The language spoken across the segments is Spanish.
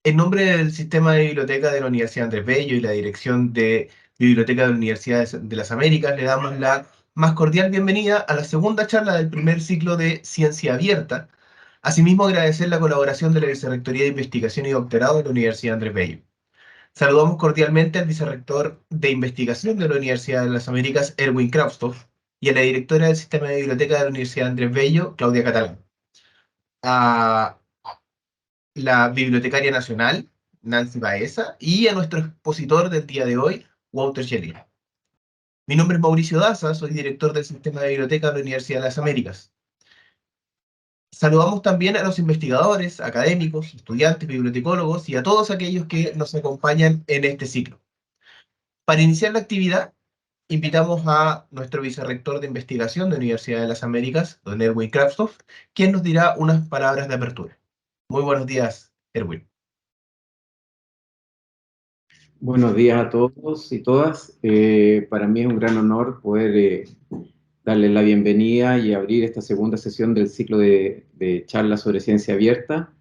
En nombre del Sistema de Biblioteca de la Universidad Andrés Bello y la Dirección de Biblioteca de la Universidad de las Américas, le damos la más cordial bienvenida a la segunda charla del primer ciclo de Ciencia Abierta. Asimismo, agradecer la colaboración de la Vicerrectoría de Investigación y Doctorado de la Universidad Andrés Bello. Saludamos cordialmente al Vicerrector de Investigación de la Universidad de las Américas, Erwin Kraustoff, y a la Directora del Sistema de Biblioteca de la Universidad Andrés Bello, Claudia Catalán. A la Bibliotecaria Nacional, Nancy Baeza, y a nuestro expositor del día de hoy, Walter Shelley. Mi nombre es Mauricio Daza, soy director del Sistema de Biblioteca de la Universidad de las Américas. Saludamos también a los investigadores, académicos, estudiantes, bibliotecólogos y a todos aquellos que nos acompañan en este ciclo. Para iniciar la actividad, invitamos a nuestro vicerrector de investigación de la Universidad de las Américas, don Erwin Krafstoff, quien nos dirá unas palabras de apertura. Muy buenos días, Erwin. Buenos días a todos y todas. Para mí es un gran honor poder darles la bienvenida y abrir esta segunda sesión del ciclo de charlas sobre ciencia abierta.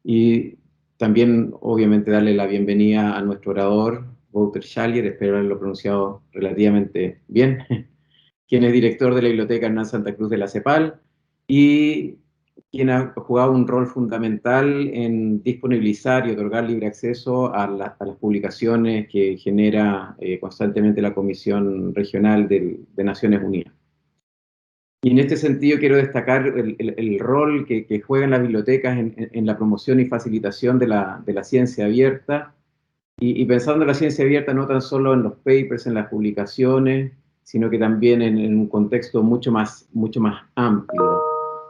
Y también, obviamente, darle la bienvenida a nuestro orador, Walter Schalier, espero haberlo pronunciado relativamente bien, quien es director de la Biblioteca Hernán Santa Cruz de la CEPAL y quien ha jugado un rol fundamental en disponibilizar y otorgar libre acceso a las publicaciones que genera constantemente la Comisión Regional de Naciones Unidas. Y en este sentido quiero destacar el rol que juegan las bibliotecas en la promoción y facilitación de la ciencia abierta, y pensando en la ciencia abierta no tan solo en los papers, en las publicaciones, sino que también en un contexto mucho más amplio.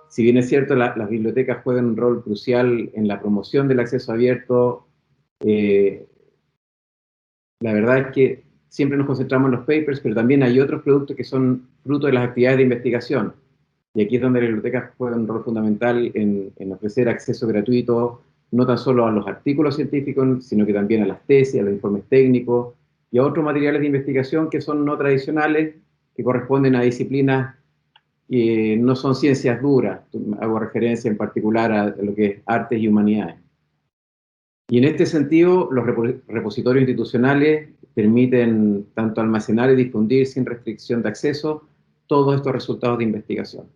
Si bien es cierto, las bibliotecas juegan un rol crucial en la promoción del acceso abierto, eh, la verdad es que siempre nos concentramos en los papers, pero también hay otros productos que son fruto de las actividades de investigación. Y aquí es donde las bibliotecas juegan un rol fundamental en ofrecer acceso gratuito, no tan solo a los artículos científicos, sino que también a las tesis, a los informes técnicos y a otros materiales de investigación que son no tradicionales, que corresponden a disciplinas que no son ciencias duras. Hago referencia en particular a lo que es artes y humanidades. Y en este sentido, los repositorios institucionales permiten tanto almacenar y difundir sin restricción de acceso todos estos resultados de investigación.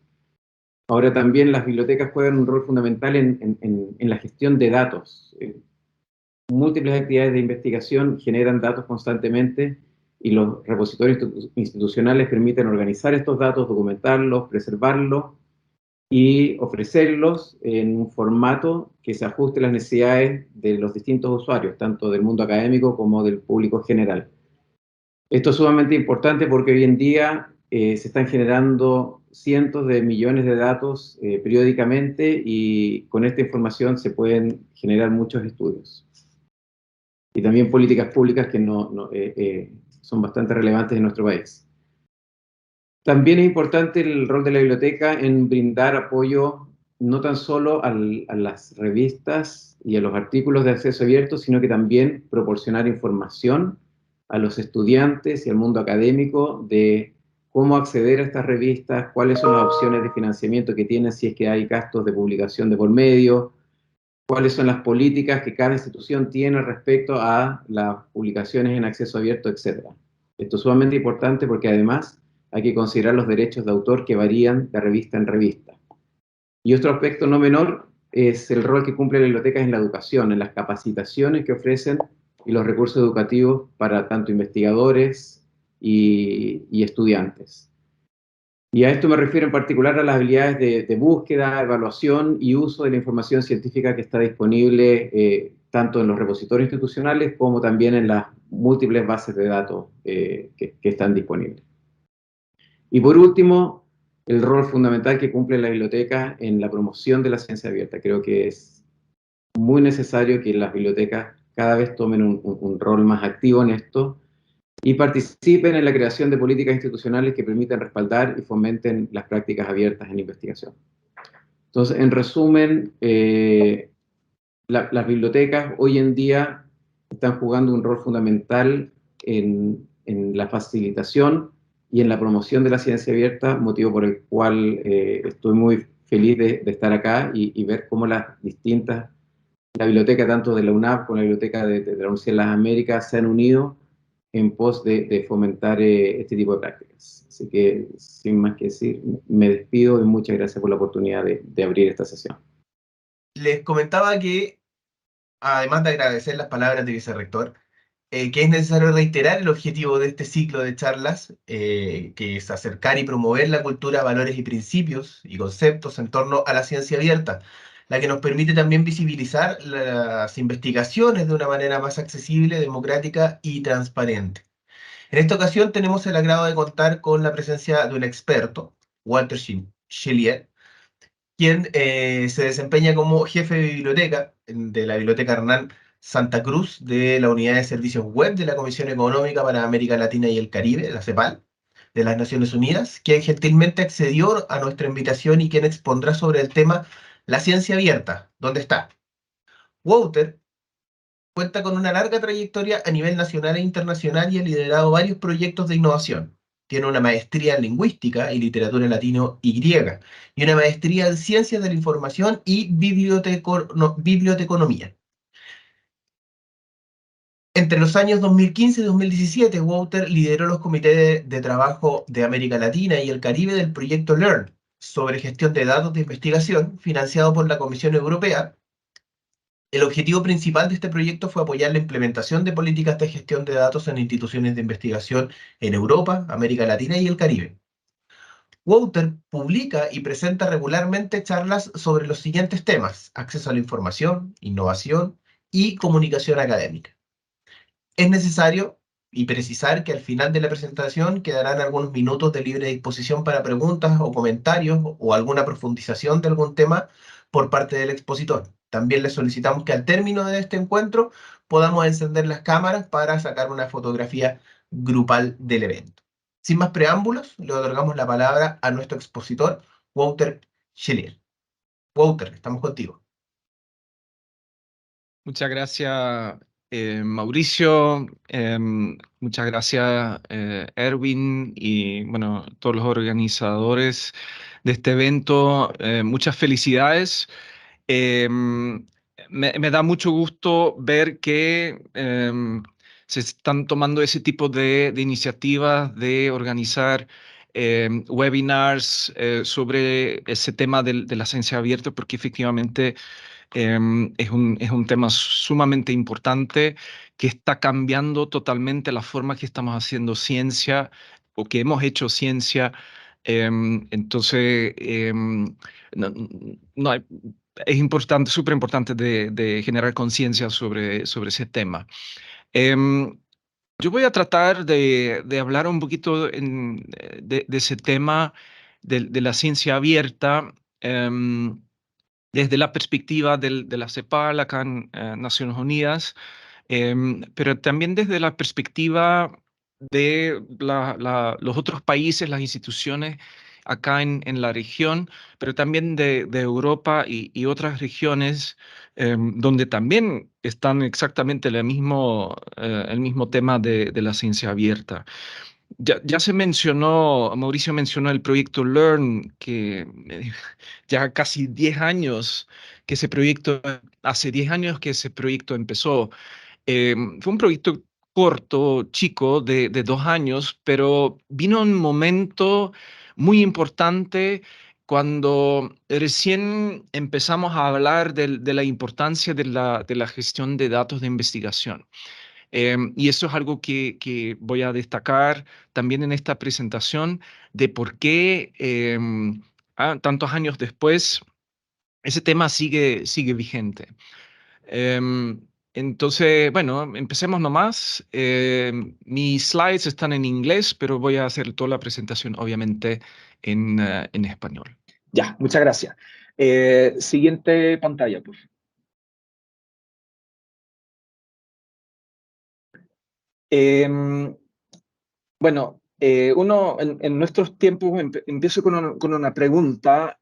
Ahora también las bibliotecas juegan un rol fundamental en la gestión de datos. Múltiples actividades de investigación generan datos constantemente y los repositorios institucionales permiten organizar estos datos, documentarlos, preservarlos y ofrecerlos en un formato que se ajuste a las necesidades de los distintos usuarios, tanto del mundo académico como del público general. Esto es sumamente importante porque hoy en día se están generando cientos de millones de datos periódicamente, y con esta información se pueden generar muchos estudios. Y también políticas públicas que son bastante relevantes en nuestro país. También es importante el rol de la biblioteca en brindar apoyo no tan solo a las revistas y a los artículos de acceso abierto, sino que también proporcionar información a los estudiantes y al mundo académico de cómo acceder a estas revistas, cuáles son las opciones de financiamiento que tienen si es que hay gastos de publicación de por medio, cuáles son las políticas que cada institución tiene respecto a las publicaciones en acceso abierto, etc. Esto es sumamente importante porque además hay que considerar los derechos de autor que varían de revista en revista. Y otro aspecto no menor es el rol que cumplen las bibliotecas en la educación, en las capacitaciones que ofrecen y los recursos educativos para tanto investigadores y estudiantes. Y a esto me refiero en particular a las habilidades de búsqueda, evaluación y uso de la información científica que está disponible tanto en los repositorios institucionales como también en las múltiples bases de datos que están disponibles. Y por último, el rol fundamental que cumple la biblioteca en la promoción de la ciencia abierta. Creo que es muy necesario que las bibliotecas cada vez tomen un rol más activo en esto y participen en la creación de políticas institucionales que permitan respaldar y fomenten las prácticas abiertas en investigación. Entonces, en resumen, las bibliotecas hoy en día están jugando un rol fundamental en la facilitación y en la promoción de la ciencia abierta, motivo por el cual estoy muy feliz de estar acá y ver cómo las distintas la biblioteca tanto de la UNAP como la biblioteca de la Universidad de las Américas se han unido en pos de fomentar este tipo de prácticas. Así que, sin más que decir, me despido y muchas gracias por la oportunidad de abrir esta sesión. Les comentaba que, además de agradecer las palabras del vicerrector, que es necesario reiterar el objetivo de este ciclo de charlas, que es acercar y promover la cultura, valores y principios y conceptos en torno a la ciencia abierta, la que nos permite también visibilizar las investigaciones de una manera más accesible, democrática y transparente. En esta ocasión tenemos el agrado de contar con la presencia de un experto, Walter Schillier, quien se desempeña como jefe de biblioteca de la Biblioteca Hernán Santa Cruz de la Unidad de Servicios Web de la Comisión Económica para América Latina y el Caribe, la CEPAL, de las Naciones Unidas, quien gentilmente accedió a nuestra invitación y quien expondrá sobre el tema La ciencia abierta. ¿Dónde está? Wouter cuenta con una larga trayectoria a nivel nacional e internacional y ha liderado varios proyectos de innovación. Tiene una maestría en lingüística y literatura latino y griega, y una maestría en ciencias de la información y biblioteconomía. Entre los años 2015 y 2017, Wouter lideró los comités de trabajo de América Latina y el Caribe del proyecto LEARN sobre gestión de datos de investigación, financiado por la Comisión Europea. El objetivo principal de este proyecto fue apoyar la implementación de políticas de gestión de datos en instituciones de investigación en Europa, América Latina y el Caribe. Wouter publica y presenta regularmente charlas sobre los siguientes temas: acceso a la información, innovación y comunicación académica. Es necesario y precisar que al final de la presentación quedarán algunos minutos de libre disposición para preguntas o comentarios o alguna profundización de algún tema por parte del expositor. También les solicitamos que al término de este encuentro podamos encender las cámaras para sacar una fotografía grupal del evento. Sin más preámbulos, le otorgamos la palabra a nuestro expositor, Wouter Schiller. Wouter, estamos contigo. Muchas gracias, Mauricio. Muchas gracias, Erwin, y bueno, todos los organizadores de este evento. Muchas felicidades. Me da mucho gusto ver que se están tomando ese tipo de iniciativas de organizar webinars sobre ese tema de la ciencia abierta, porque efectivamente es un tema sumamente importante que está cambiando totalmente la forma que estamos haciendo ciencia o que hemos hecho ciencia. Entonces, no, no hay- es importante, súper importante de generar conciencia sobre ese tema. Em, yo voy a tratar de hablar un poquito de ese tema de la ciencia abierta. Desde la perspectiva de la CEPAL acá en Naciones Unidas, pero también desde la perspectiva de los otros países, las instituciones acá en la región, pero también de Europa y otras regiones donde también están exactamente el mismo tema de la ciencia abierta. Ya se mencionó, Mauricio mencionó el proyecto Learn, que ya casi 10 años que ese proyecto, hace 10 años que ese proyecto empezó. Fue un proyecto corto, chico, de 2 años, pero vino un momento muy importante cuando recién empezamos a hablar de la importancia de la gestión de datos de investigación. Y eso es algo que voy a destacar también en esta presentación de por qué tantos años después ese tema sigue vigente. Entonces, bueno, empecemos nomás. Mis slides están en inglés, pero voy a hacer toda la presentación, obviamente, en español. Ya, muchas gracias. Siguiente pantalla, por favor. Bueno, uno en nuestros tiempos empiezo con una pregunta.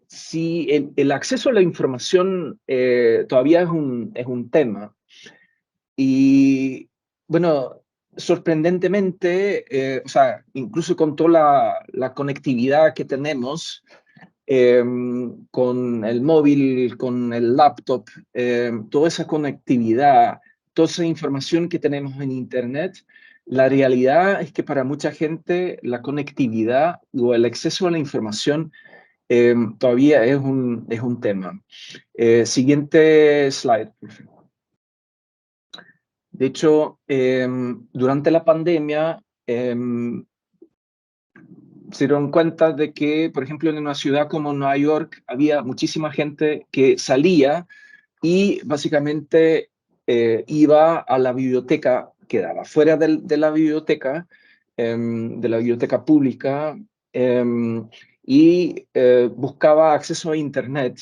Si el acceso a la información todavía es un tema. Y bueno, sorprendentemente, o sea, incluso con toda la conectividad que tenemos, con el móvil, con el laptop, toda esa conectividad, toda esa información que tenemos en Internet, la realidad es que para mucha gente la conectividad o el acceso a la información todavía es un tema. Siguiente slide, por favor. De hecho, durante la pandemia se dieron cuenta de que, por ejemplo, en una ciudad como Nueva York había muchísima gente que salía y básicamente iba a la biblioteca, quedaba fuera de la biblioteca pública, y buscaba acceso a Internet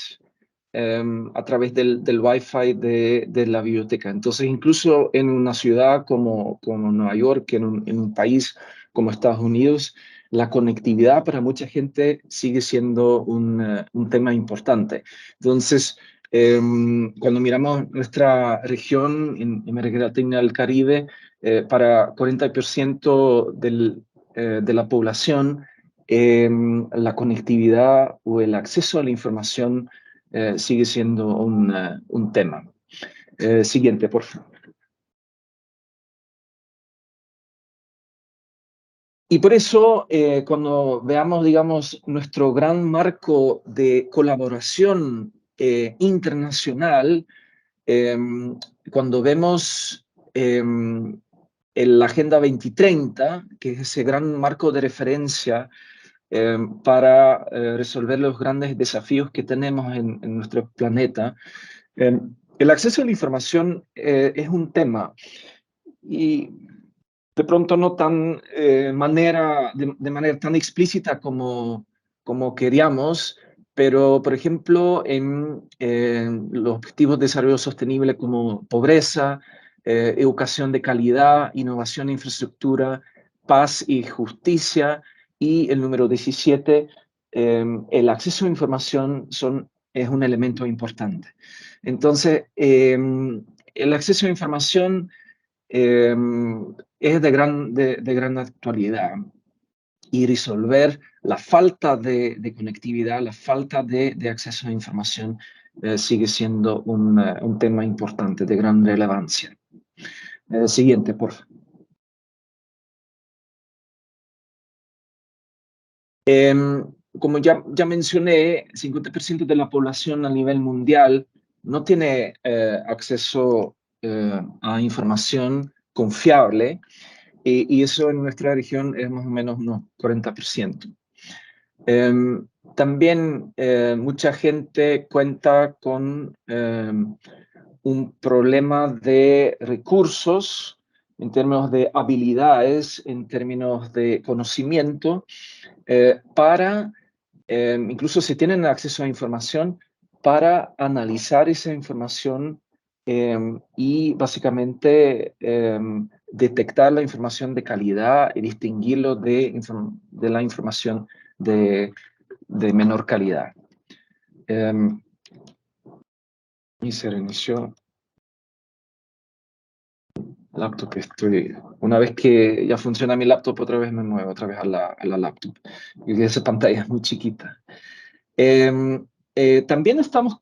a través del Wi-Fi de la biblioteca. Entonces, incluso en una ciudad como Nueva York, en un país como Estados Unidos, la conectividad para mucha gente sigue siendo un tema importante. Entonces, cuando miramos nuestra región en América Latina y el Caribe, para 40% de la población, la conectividad o el acceso a la información sigue siendo un tema. Siguiente, por favor. Y por eso, cuando veamos, digamos, nuestro gran marco de colaboración internacional, cuando vemos la Agenda 2030, que es ese gran marco de referencia para resolver los grandes desafíos que tenemos en nuestro planeta, el acceso a la información es un tema y de pronto no tan de manera tan explícita como queríamos, pero por ejemplo en los objetivos de desarrollo sostenible como pobreza, educación de calidad, innovación e infraestructura, paz y justicia, y el número 17, el acceso a información es un elemento importante. Entonces, el acceso a información es de gran actualidad, y resolver la falta de conectividad, la falta de acceso a información sigue siendo un tema importante, de gran relevancia. Siguiente, por favor. Como ya mencioné, 50% de la población a nivel mundial no tiene acceso a información confiable, y eso en nuestra región es más o menos unos 40%. También mucha gente cuenta con un problema de recursos en términos de habilidades, en términos de conocimiento, para, incluso si tienen acceso a información, para analizar esa información y básicamente detectar la información de calidad y distinguirlo de la información de menor calidad. Y se reinició el laptop. Una vez que ya funciona mi laptop, otra vez me muevo otra vez a la laptop. Y esa pantalla es muy chiquita. También estamos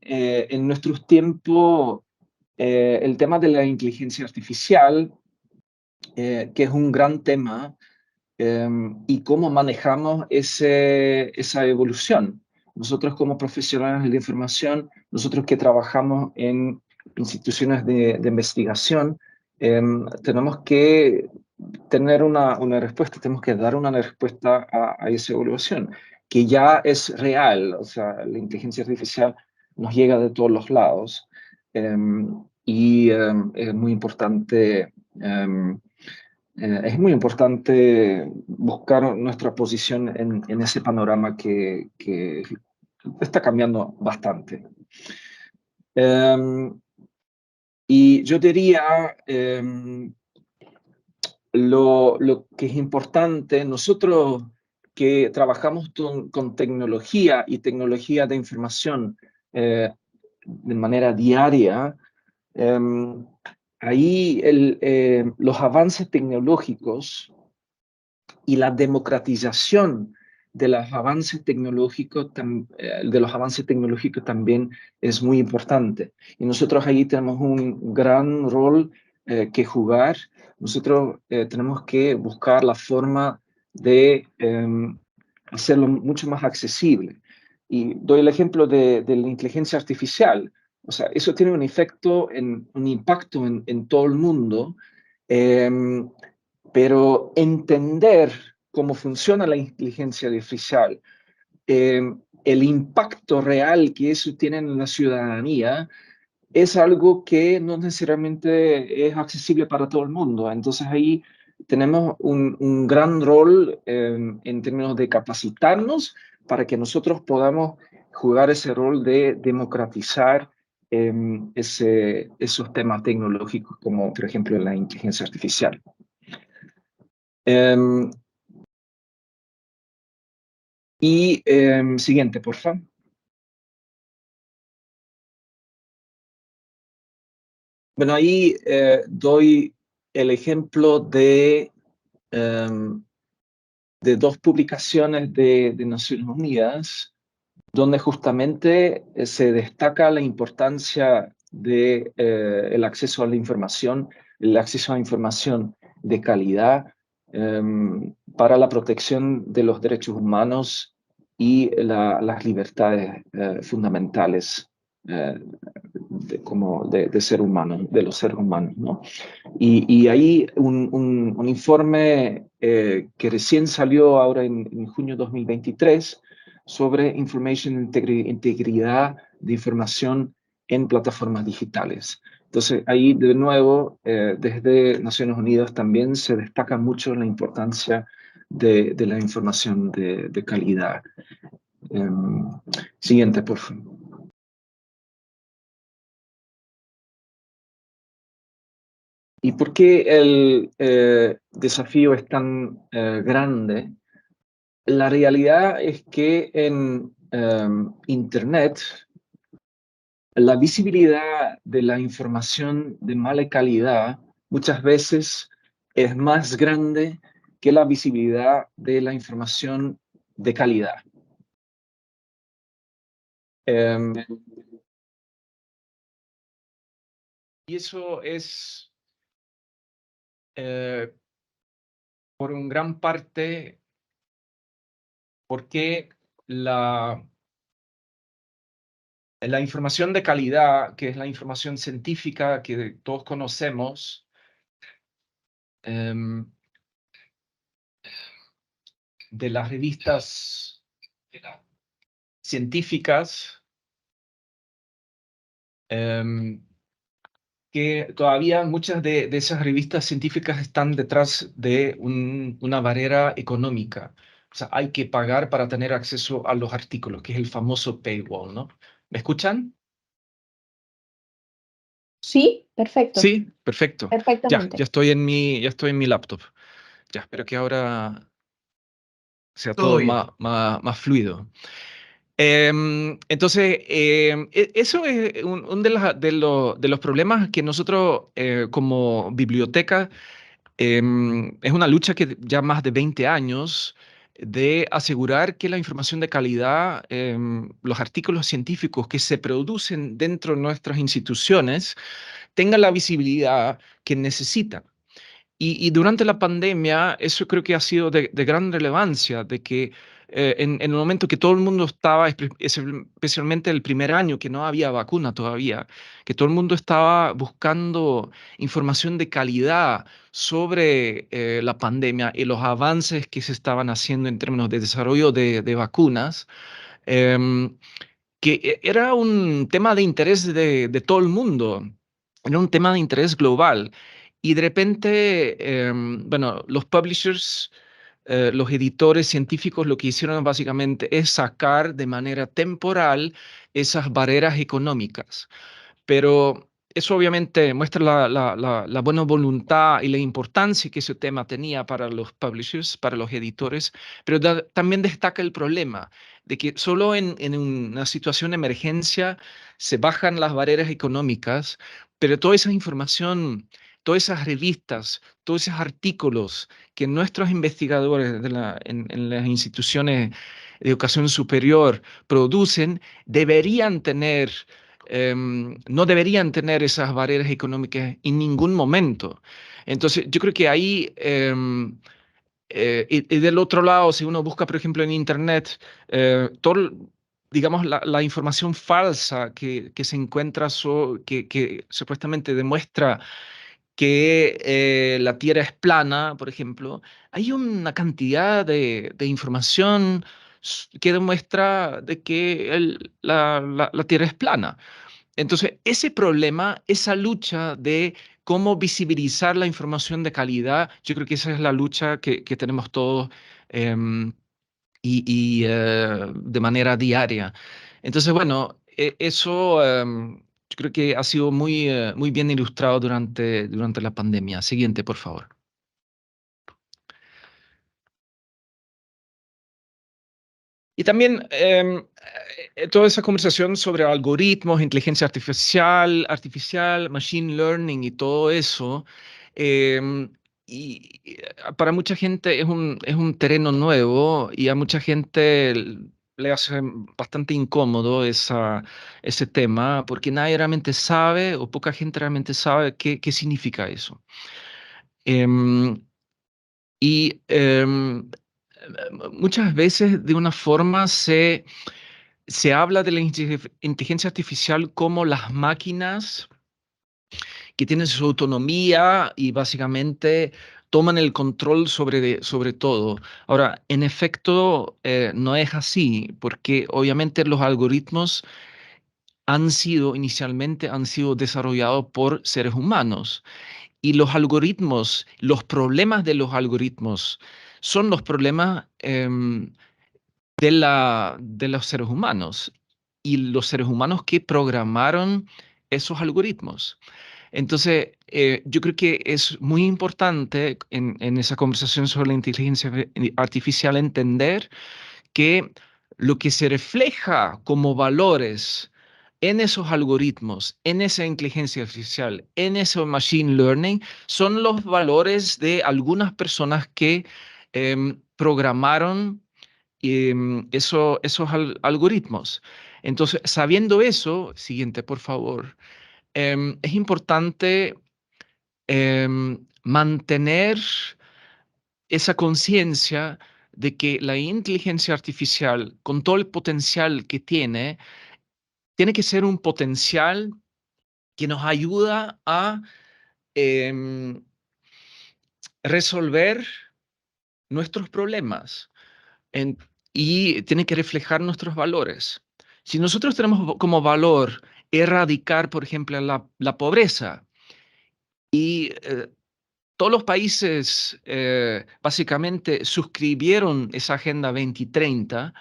en nuestros tiempos, el tema de la inteligencia artificial, que es un gran tema, y cómo manejamos esa evolución. Nosotros como profesionales de la información, nosotros que trabajamos en instituciones de investigación, tenemos que tener una respuesta, tenemos que dar una respuesta a esa evolución, que ya es real. O sea, la inteligencia artificial nos llega de todos los lados, y es muy importante buscar nuestra posición en ese panorama que está cambiando bastante. Y yo diría, lo que es importante, nosotros que trabajamos con tecnología y tecnología de información de manera diaria, ahí los avances tecnológicos y la democratización de los avances tecnológicos, también es muy importante. Y nosotros ahí tenemos un gran rol que jugar. Nosotros tenemos que buscar la forma de hacerlo mucho más accesible. Y doy el ejemplo de la inteligencia artificial. O sea, eso tiene un efecto, un impacto en todo el mundo, pero entender cómo funciona la inteligencia artificial, eh, el impacto real que eso tiene en la ciudadanía, es algo que no necesariamente es accesible para todo el mundo. Entonces ahí tenemos un gran rol en términos de capacitarnos para que nosotros podamos jugar ese rol de democratizar esos temas tecnológicos, como por ejemplo la inteligencia artificial. Siguiente, por favor. Bueno, ahí doy el ejemplo de dos publicaciones de Naciones Unidas, donde justamente se destaca la importancia de el acceso a la información, el acceso a información de calidad para la protección de los derechos humanos y las libertades fundamentales de ser humano, de los seres humanos, ¿no? Y ahí un informe que recién salió ahora en junio 2023 sobre integridad de información en plataformas digitales. Entonces, ahí de nuevo, desde Naciones Unidas también se destaca mucho la importancia de la información de calidad. Siguiente, por favor. ¿Y por qué el desafío es tan grande? La realidad es que en Internet la visibilidad de la información de mala calidad muchas veces es más grande que la visibilidad de la información de calidad. Y eso es por un gran parte porque la información de calidad, que es la información científica que todos conocemos, de las revistas científicas, que todavía muchas de esas revistas científicas están detrás de una barrera económica. O sea, hay que pagar para tener acceso a los artículos, que es el famoso paywall, ¿no? ¿Me escuchan? Sí, perfecto. Sí, perfecto. Ya Perfectamente. estoy en mi laptop. Ya, espero que ahora sea Todo todo bien. más fluido. Entonces, eso es un de los problemas que nosotros como biblioteca, es una lucha que ya más de 20 años de asegurar que la información de calidad, los artículos científicos que se producen dentro de nuestras instituciones, tengan la visibilidad que necesitan. Y durante la pandemia, eso creo que ha sido de gran relevancia, de que en el momento que todo el mundo estaba, especialmente el primer año que no había vacuna todavía, que todo el mundo estaba buscando información de calidad sobre la pandemia y los avances que se estaban haciendo en términos de desarrollo de vacunas, em, que era un tema de interés de todo el mundo, era un tema de interés global. Y de repente, bueno, los publishers, los editores científicos lo que hicieron básicamente es sacar de manera temporal esas barreras económicas. Pero eso obviamente muestra la buena voluntad y la importancia que ese tema tenía para los publishers, para los editores, pero también destaca el problema de que solo en una situación de emergencia se bajan las barreras económicas, pero todas esas revistas, todos esos artículos que nuestros investigadores en las instituciones de educación superior producen, deberían tener, no deberían tener esas barreras económicas en ningún momento. Entonces, yo creo que ahí... y del otro lado, si uno busca, por ejemplo, en Internet, digamos, la información falsa que se encuentra, que supuestamente demuestra que la Tierra es plana, por ejemplo, hay una cantidad de información que demuestra de que la Tierra es plana. Entonces, ese problema, esa lucha de cómo visibilizar la información de calidad, yo creo que esa es la lucha que tenemos todos em, de manera diaria. Entonces, bueno, eso yo creo que ha sido muy bien ilustrado durante la pandemia. Siguiente, por favor. Y también toda esa conversación sobre algoritmos, inteligencia artificial, machine learning y todo eso, em, para mucha gente es un terreno nuevo y a mucha gente le hace bastante incómodo ese tema porque nadie realmente sabe o poca gente realmente sabe qué significa eso. Em, y muchas veces de una forma se habla de la inteligencia artificial como las máquinas que tienen su autonomía y básicamente toman el control sobre todo. Ahora, en efecto, no es así, porque obviamente los algoritmos inicialmente han sido desarrollados por seres humanos. Y los algoritmos, los problemas de los algoritmos son los problemas de los seres humanos y los seres humanos que programaron esos algoritmos. Entonces, yo creo que es muy importante en esa conversación sobre la inteligencia artificial entender que lo que se refleja como valores en esos algoritmos, en esa inteligencia artificial, en ese machine learning, son los valores de algunas personas que programaron esos algoritmos. Entonces, sabiendo eso, siguiente, por favor, es importante mantener esa conciencia de que la inteligencia artificial, con todo el potencial que tiene que ser un potencial que nos ayuda a em, resolver nuestros problemas y tiene que reflejar nuestros valores. Si nosotros tenemos como valor erradicar, por ejemplo, la pobreza y todos los países básicamente suscribieron esa Agenda 2030.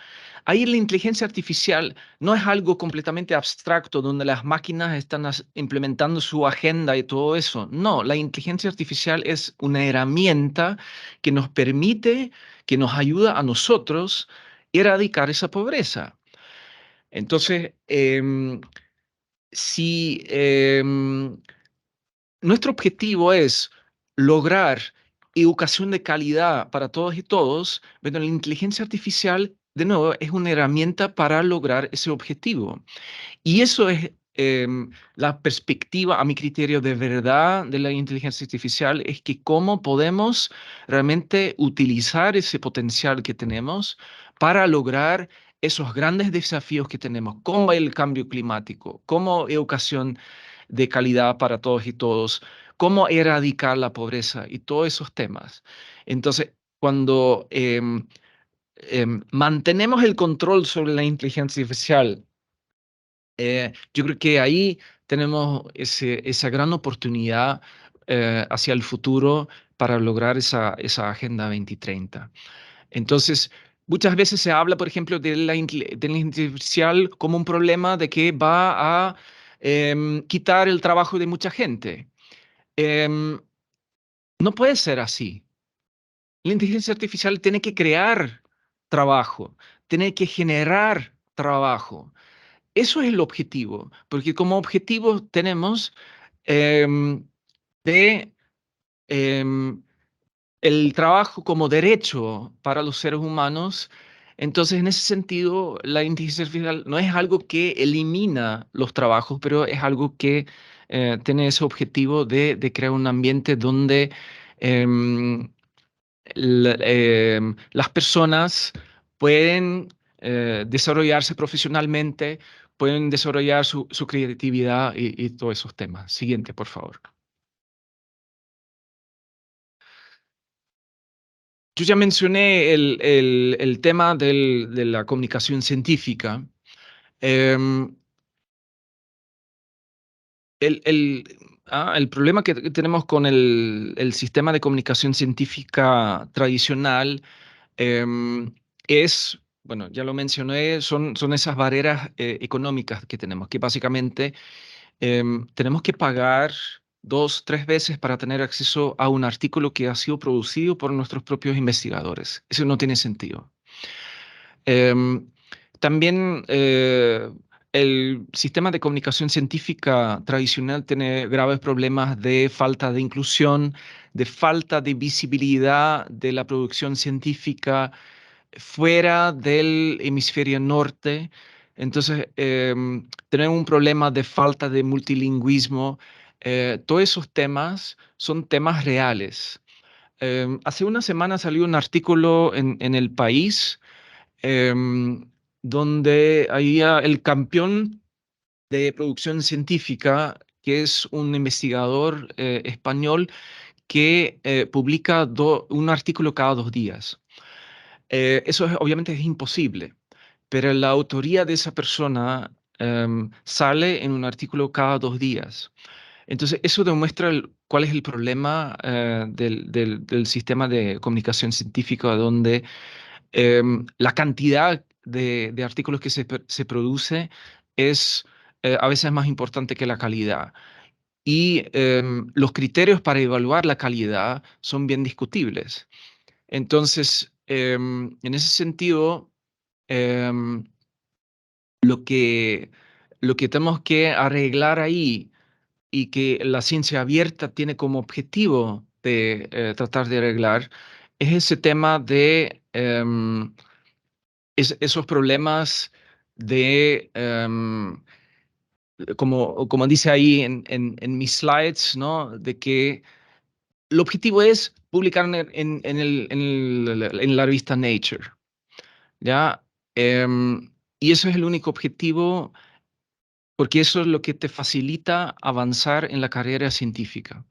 Ahí la inteligencia artificial no es algo completamente abstracto donde las máquinas están implementando su agenda y todo eso. No, la inteligencia artificial es una herramienta que nos permite, que nos ayuda a nosotros erradicar esa pobreza. Entonces, si nuestro objetivo es lograr educación de calidad para todos y todos, pero la inteligencia artificial, de nuevo, es una herramienta para lograr ese objetivo. Y eso es la perspectiva, a mi criterio, de verdad de la inteligencia artificial, es que cómo podemos realmente utilizar ese potencial que tenemos para lograr esos grandes desafíos que tenemos, como el cambio climático, como educación de calidad para todos y todos, cómo erradicar la pobreza y todos esos temas. Entonces, cuando mantenemos el control sobre la inteligencia artificial, yo creo que ahí tenemos esa gran oportunidad hacia el futuro para lograr esa Agenda 2030. Entonces, muchas veces se habla, por ejemplo, de la inteligencia artificial como un problema de que va a quitar el trabajo de mucha gente. Em, no puede ser así. La inteligencia artificial tiene que crear trabajo, tiene que generar trabajo. Eso es el objetivo, porque como objetivo tenemos em, de el trabajo como derecho para los seres humanos. Entonces, en ese sentido, la inteligencia artificial no es algo que elimina los trabajos, pero es algo que tiene ese objetivo de crear un ambiente donde em, las personas pueden desarrollarse profesionalmente, pueden desarrollar su creatividad y todos esos temas. Siguiente, por favor. Yo ya mencioné el tema de la comunicación científica. Em, el, el- el problema que tenemos con el sistema de comunicación científica tradicional es, bueno, ya lo mencioné, son esas barreras económicas que tenemos, que básicamente tenemos que pagar 2, 3 veces para tener acceso a un artículo que ha sido producido por nuestros propios investigadores. Eso no tiene sentido. Em, También el sistema de comunicación científica tradicional tiene graves problemas de falta de inclusión, de falta de visibilidad de la producción científica fuera del hemisferio norte. Entonces, tenemos un problema de falta de multilingüismo. Todos esos temas son temas reales. Hace una semana salió un artículo en El País em, donde había el campeón de producción científica, que es un investigador español que publica un artículo cada 2 días. Obviamente es imposible, pero la autoría de esa persona sale en un artículo cada 2 días. Entonces, eso demuestra cuál es el problema del sistema de comunicación científica, donde la cantidad de artículos que se produce es a veces más importante que la calidad. Y los criterios para evaluar la calidad son bien discutibles. Entonces, en ese sentido, em, lo que, lo que tenemos que arreglar ahí y que la ciencia abierta tiene como objetivo de tratar de arreglar es ese tema de esos problemas de, como dice ahí en mis slides, ¿no? De que el objetivo es publicar en la revista Nature, ¿ya? Y eso es el único objetivo porque eso es lo que te facilita avanzar en la carrera científica.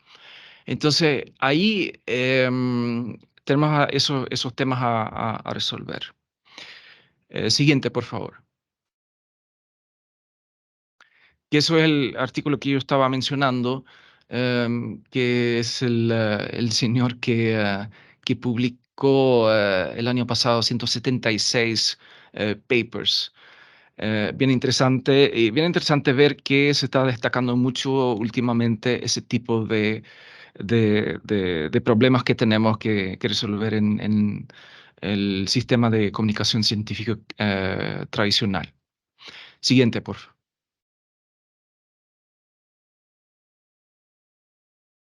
Entonces, ahí tenemos esos temas a resolver. Siguiente, por favor. Que eso es el artículo que yo estaba mencionando, que es el señor que publicó el año pasado 176 papers. Bien interesante ver que se está destacando mucho últimamente ese tipo de problemas que tenemos que resolver en el sistema de comunicación científico tradicional. Siguiente, por favor.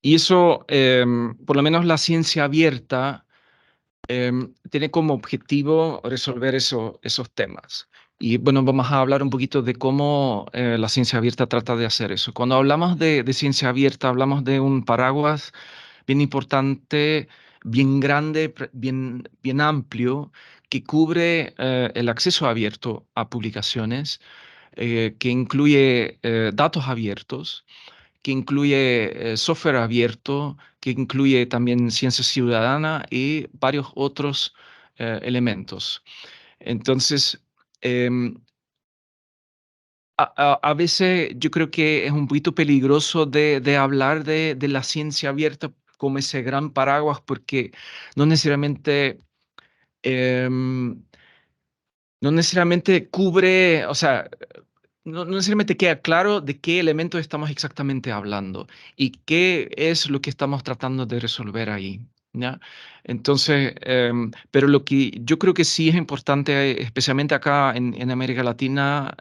Y eso, por lo menos la ciencia abierta, tiene como objetivo resolver esos temas. Y bueno, vamos a hablar un poquito de cómo la ciencia abierta trata de hacer eso. Cuando hablamos de ciencia abierta, hablamos de un paraguas bien importante, bien grande, bien amplio, que cubre el acceso abierto a publicaciones, que incluye datos abiertos, que incluye software abierto, que incluye también ciencia ciudadana y varios otros elementos. Entonces, em, a veces yo creo que es un poquito peligroso de hablar de la ciencia abierta como ese gran paraguas porque no necesariamente, em, no necesariamente cubre, o sea, no necesariamente queda claro de qué elementos estamos exactamente hablando y qué es lo que estamos tratando de resolver ahí, ¿ya? Entonces, pero lo que yo creo que sí es importante, especialmente acá en América Latina,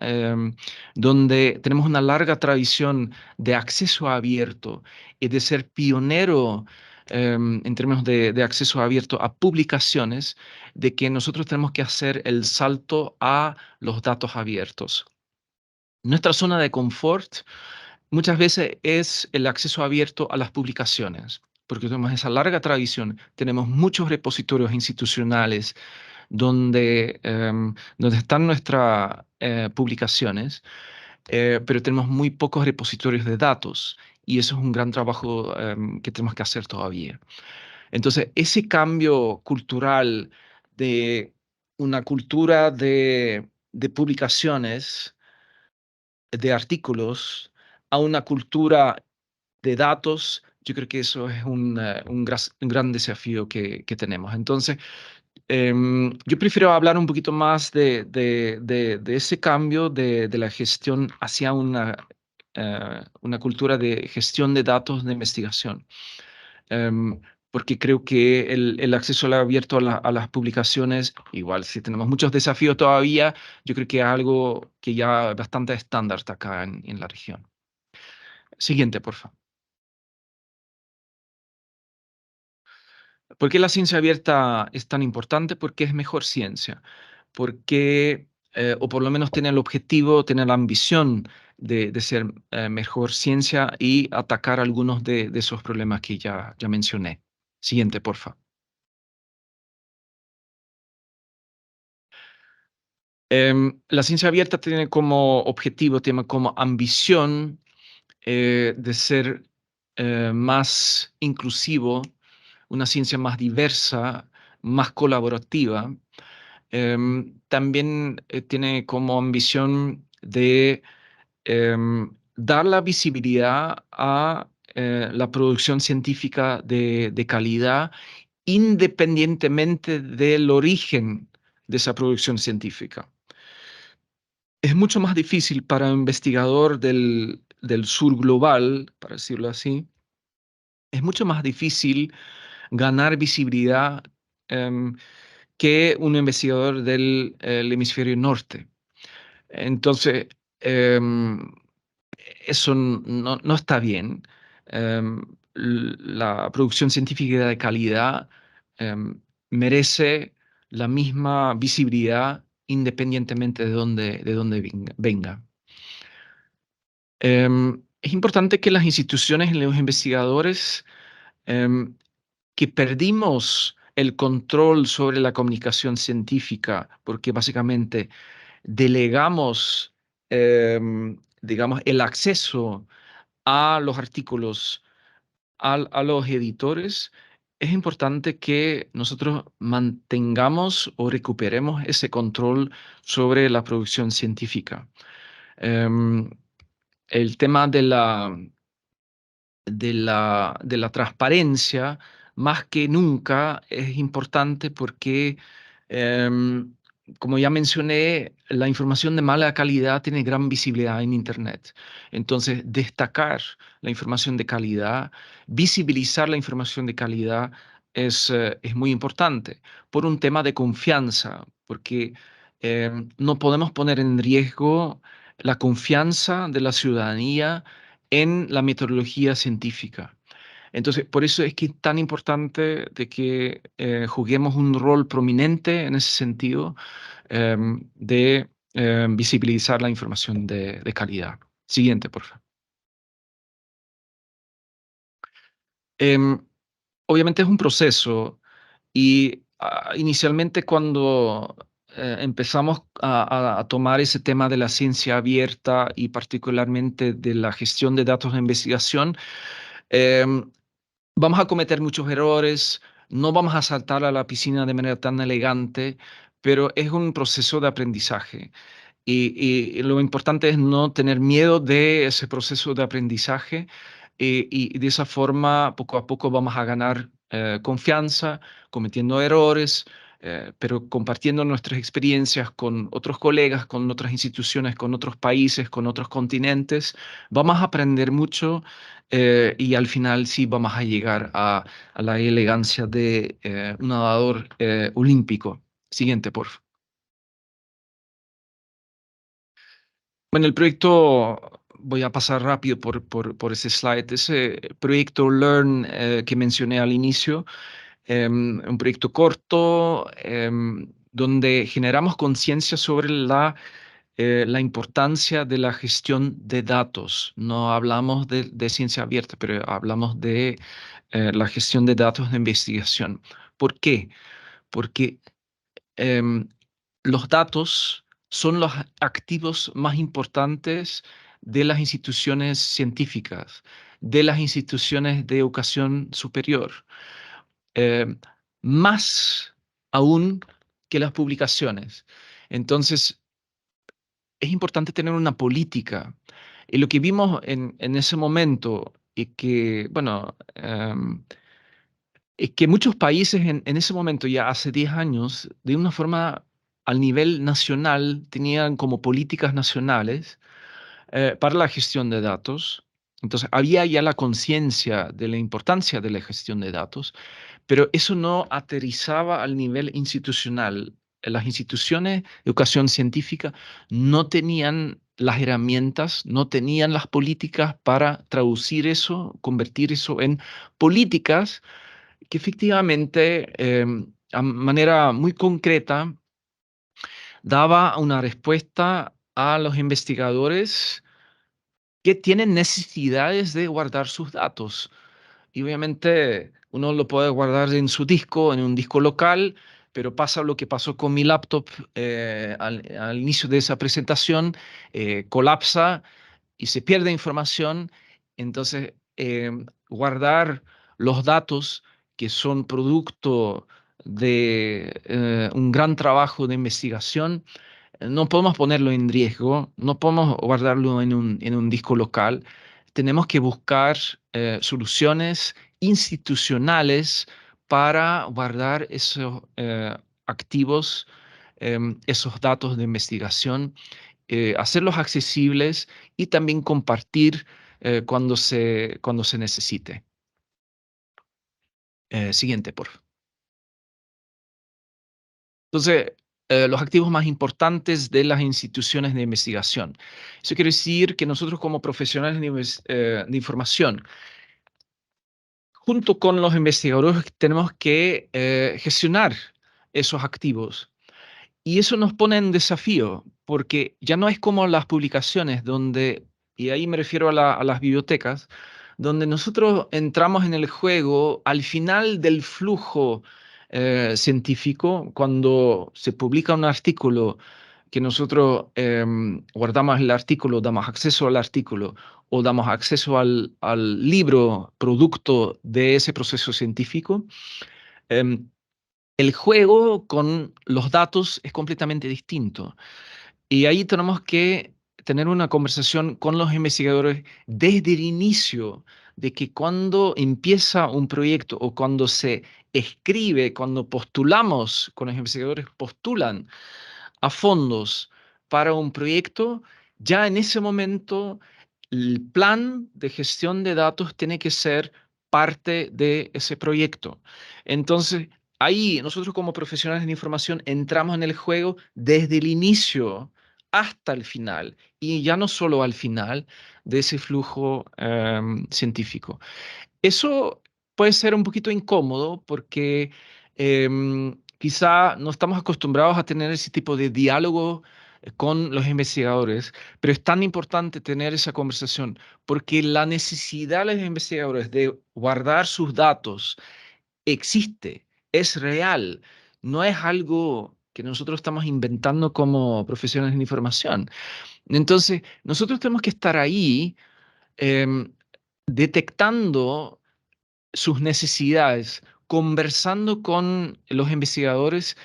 donde tenemos una larga tradición de acceso abierto y de ser pionero en términos de acceso abierto a publicaciones, de que nosotros tenemos que hacer el salto a los datos abiertos. Nuestra zona de confort muchas veces es el acceso abierto a las publicaciones, porque tenemos esa larga tradición, tenemos muchos repositorios institucionales donde están nuestras publicaciones, pero tenemos muy pocos repositorios de datos y eso es un gran trabajo que tenemos que hacer todavía. Entonces, ese cambio cultural de una cultura de publicaciones, de artículos, a una cultura de datos, yo creo que eso es un gran desafío que tenemos. Entonces, yo prefiero hablar un poquito más de ese cambio de la gestión hacia una cultura de gestión de datos de investigación. Porque creo que el acceso al abierto a las publicaciones, igual si tenemos muchos desafíos todavía, yo creo que es algo que ya bastante estándar está acá en la región. Siguiente, por favor. ¿Por qué la ciencia abierta es tan importante? Porque es mejor ciencia. Porque, o por lo menos tiene el objetivo, tiene la ambición de ser mejor ciencia y atacar algunos de esos problemas que ya mencioné. Siguiente, porfa. La ciencia abierta tiene como objetivo, tiene como ambición de ser más inclusivo, una ciencia más diversa, más colaborativa. También tiene como ambición de dar la visibilidad a la producción científica de calidad, independientemente del origen de esa producción científica. Es mucho más difícil para un investigador del sur global, para decirlo así, es mucho más difícil ganar visibilidad em, que un investigador del el hemisferio norte. Entonces, em, eso no está bien. La producción científica de calidad merece la misma visibilidad independientemente de dónde venga. Es importante que las instituciones y los investigadores em, que perdimos el control sobre la comunicación científica, porque básicamente delegamos, digamos, el acceso a los artículos a los editores, es importante que nosotros mantengamos o recuperemos ese control sobre la producción científica. Em, el tema de la transparencia, más que nunca, es importante porque, em, como ya mencioné, la información de mala calidad tiene gran visibilidad en Internet. Entonces, destacar la información de calidad, visibilizar la información de calidad es muy importante por un tema de confianza, porque no podemos poner en riesgo la confianza de la ciudadanía en la metodología científica. Entonces, por eso es que es tan importante de que juguemos un rol prominente en ese sentido de visibilizar la información de calidad. Siguiente, por favor. Em, Obviamente es un proceso y inicialmente cuando empezamos a tomar ese tema de la ciencia abierta y particularmente de la gestión de datos de investigación, em, vamos a cometer muchos errores, no vamos a saltar a la piscina de manera tan elegante, pero es un proceso de aprendizaje. Y lo importante es no tener miedo de ese proceso de aprendizaje y de esa forma poco a poco vamos a ganar confianza, cometiendo errores, pero compartiendo nuestras experiencias con otros colegas, con otras instituciones, con otros países, con otros continentes. Vamos a aprender mucho y al final sí vamos a llegar a la elegancia de un nadador olímpico. Siguiente, por favor. Bueno, el proyecto voy a pasar rápido por ese slide. Ese proyecto Learn que mencioné al inicio, un proyecto corto donde generamos conciencia sobre la importancia de la gestión de datos. No hablamos de ciencia abierta, pero hablamos de la gestión de datos de investigación. ¿Por qué? Porque em, los datos son los activos más importantes de las instituciones científicas, de las instituciones de educación superior, em, más aún que las publicaciones. Entonces, es importante tener una política. Y lo que vimos en ese momento, y que, bueno, es que muchos países en ese momento, ya hace 10 años, de una forma al nivel nacional, tenían como políticas nacionales para la gestión de datos. Entonces, había ya la conciencia de la importancia de la gestión de datos, pero eso no aterrizaba al nivel institucional. Las instituciones de educación científica no tenían las herramientas, no tenían las políticas para traducir eso, convertir eso en políticas que efectivamente, a manera muy concreta, daba una respuesta a los investigadores que tienen necesidades de guardar sus datos. Y obviamente uno lo puede guardar en su disco, en un disco local, pero pasa lo que pasó con mi laptop al inicio de esa presentación, colapsa y se pierde información. Entonces, guardar los datos que son producto de un gran trabajo de investigación, no podemos ponerlo en riesgo, no podemos guardarlo en un disco local. Tenemos que buscar soluciones institucionales para guardar esos activos, esos datos de investigación, hacerlos accesibles y también compartir cuando se necesite. Siguiente, por favor. Entonces, los activos más importantes de las instituciones de investigación. Eso quiere decir que nosotros como profesionales de información, junto con los investigadores, tenemos que gestionar esos activos. Y eso nos pone en desafío, porque ya no es como las publicaciones, donde, y ahí me refiero a las bibliotecas, donde nosotros entramos en el juego al final del flujo científico, cuando se publica un artículo que nosotros guardamos el artículo, damos acceso al artículo o damos acceso al libro producto de ese proceso científico. em, el juego con los datos es completamente distinto. Y ahí tenemos que tener una conversación con los investigadores desde el inicio, de que cuando empieza un proyecto o cuando se escribe, cuando postulamos, con los investigadores postulan a fondos para un proyecto, ya en ese momento el plan de gestión de datos tiene que ser parte de ese proyecto. Entonces, ahí nosotros como profesionales de información entramos en el juego desde el inicio hasta el final, y ya no solo al final de ese flujo científico. Eso puede ser un poquito incómodo porque quizá no estamos acostumbrados a tener ese tipo de diálogo con los investigadores, pero es tan importante tener esa conversación porque la necesidad de los investigadores de guardar sus datos existe, es real, no es algo que nosotros estamos inventando como profesionales de información. Entonces, nosotros tenemos que estar ahí em, detectando sus necesidades, conversando con los investigadores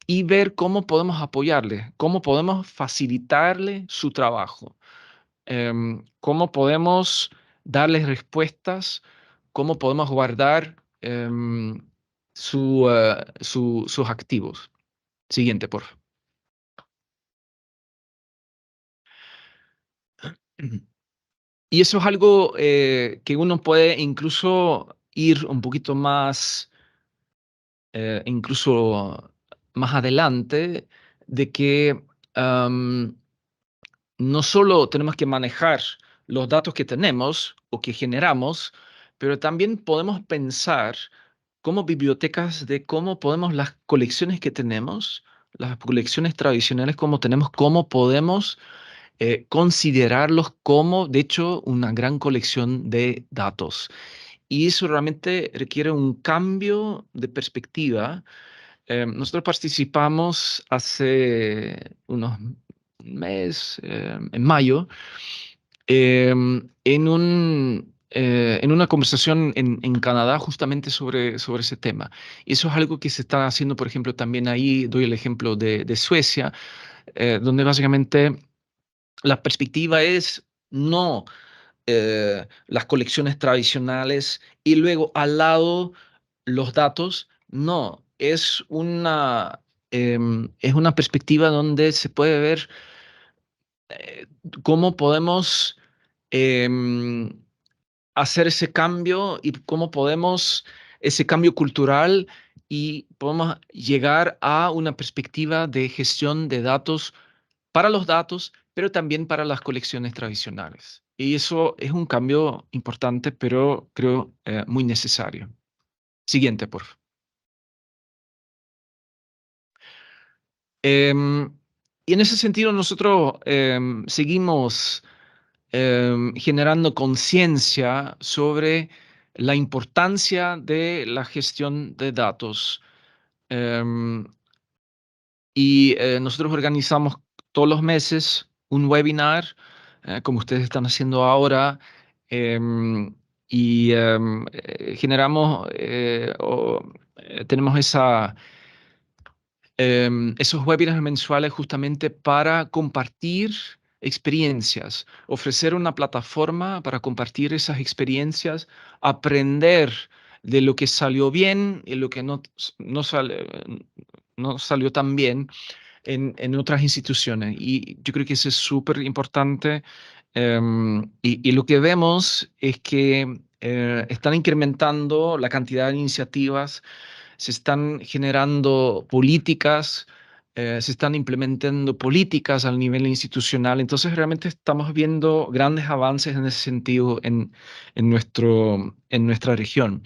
y ver cómo podemos apoyarles, cómo podemos facilitarle su trabajo, cómo podemos darles respuestas, cómo podemos guardar sus activos. Siguiente, por favor. Y eso es algo que uno puede incluso ir un poquito más incluso más adelante, de que no solo tenemos que manejar los datos que tenemos o que generamos, pero también podemos pensar como bibliotecas de cómo podemos las colecciones que tenemos, las colecciones tradicionales como tenemos, cómo podemos considerarlos como, de hecho, una gran colección de datos. Y eso realmente requiere un cambio de perspectiva. Nosotros participamos hace unos meses, en mayo, en una conversación en Canadá justamente sobre ese tema. Y eso es algo que se está haciendo, por ejemplo, también ahí doy el ejemplo de Suecia, donde básicamente la perspectiva es no las colecciones tradicionales y luego al lado los datos, no, es una perspectiva donde se puede ver eh, cómo podemos em, hacer ese cambio y cómo podemos, ese cambio cultural y podemos llegar a una perspectiva de gestión de datos para los datos, pero también para las colecciones tradicionales. Y eso es un cambio importante, pero creo muy necesario. Siguiente, por favor. Em, y en ese sentido nosotros seguimos generando conciencia sobre la importancia de la gestión de datos. Em, y nosotros organizamos todos los meses un webinar, como ustedes están haciendo ahora, em, y generamos tenemos esos webinars mensuales justamente para compartir experiencias, ofrecer una plataforma para compartir esas experiencias, aprender de lo que salió bien y lo que no salió tan bien en otras instituciones. Y yo creo que eso es súper importante. Y lo que vemos es que están incrementando la cantidad de iniciativas, se están generando políticas, se están implementando políticas al nivel institucional. Entonces, realmente estamos viendo grandes avances en ese sentido en nuestra región.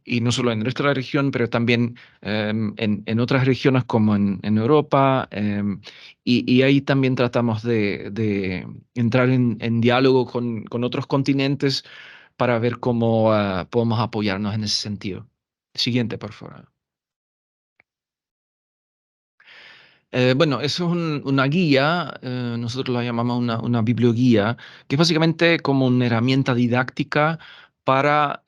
Y no solo en nuestra región, pero también en otras regiones como en Europa. Y ahí también tratamos de entrar en diálogo con otros continentes para ver cómo podemos apoyarnos en ese sentido. Siguiente, por favor. Bueno, eso es una guía, nosotros la llamamos una biblioguía, que es básicamente como una herramienta didáctica para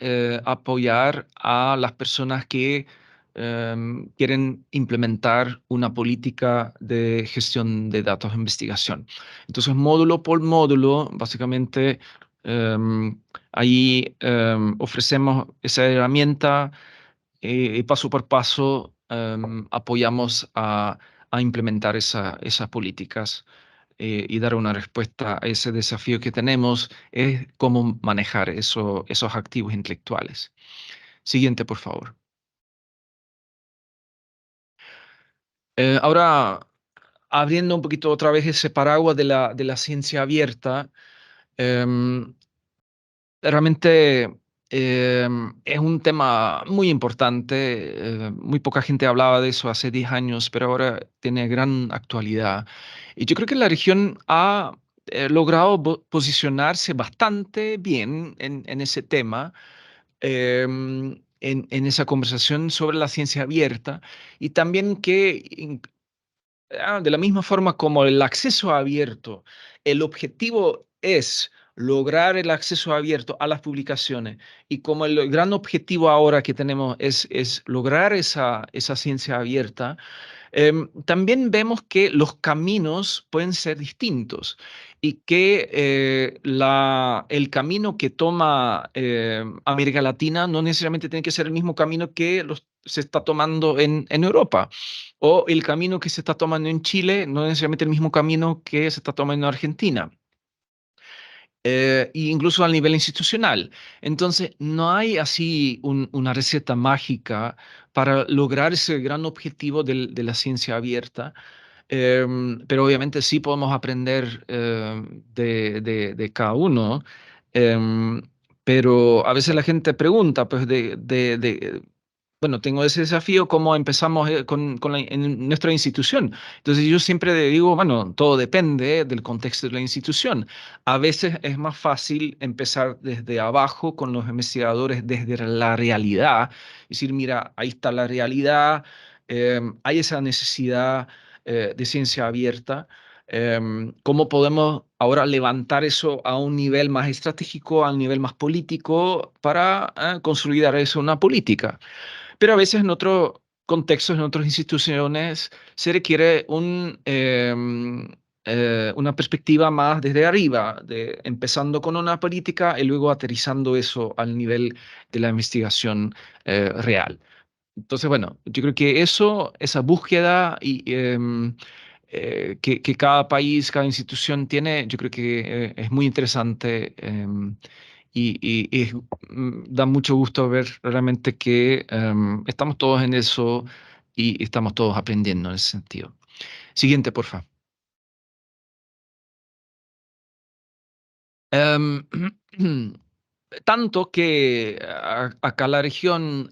apoyar a las personas que quieren implementar una política de gestión de datos de investigación. Entonces, módulo por módulo, básicamente, ahí ofrecemos esa herramienta y paso por paso apoyamos a implementar esas políticas y dar una respuesta a ese desafío que tenemos, es cómo manejar esos activos intelectuales. Siguiente, por favor. Ahora, abriendo un poquito otra vez ese paraguas de la ciencia abierta, em, realmente es un tema muy importante. Muy poca gente hablaba de eso hace 10 años, pero ahora tiene gran actualidad. Y yo creo que la región ha logrado posicionarse bastante bien en ese tema, en esa conversación sobre la ciencia abierta y también que de la misma forma como el acceso abierto, el objetivo es lograr el acceso abierto a las publicaciones y como el gran objetivo ahora que tenemos es lograr esa ciencia abierta, también vemos que los caminos pueden ser distintos y que el camino que toma América Latina no necesariamente tiene que ser el mismo camino que se está tomando en Europa, o el camino que se está tomando en Chile no necesariamente el mismo camino que se está tomando en Argentina. E incluso a nivel institucional. Entonces, no hay así una receta mágica para lograr ese gran objetivo de la ciencia abierta. Pero obviamente sí podemos aprender de cada uno. Em, pero a veces la gente pregunta, pues, bueno, tengo ese desafío, ¿cómo empezamos en nuestra institución? Entonces yo siempre le digo, bueno, todo depende del contexto de la institución. A veces es más fácil empezar desde abajo con los investigadores, desde la realidad, decir, mira, ahí está la realidad, hay esa necesidad de ciencia abierta. ¿Cómo podemos ahora levantar eso a un nivel más estratégico, a un nivel más político, para consolidar eso una política? Pero a veces en otros contextos, en otras instituciones, se requiere una perspectiva más desde arriba, empezando con una política y luego aterrizando eso al nivel de la investigación real. Entonces, bueno, yo creo que esa búsqueda que cada país, cada institución tiene, yo creo que es muy interesante y da mucho gusto ver realmente que estamos todos en eso y estamos todos aprendiendo en ese sentido. Siguiente, por favor. Tanto que acá la región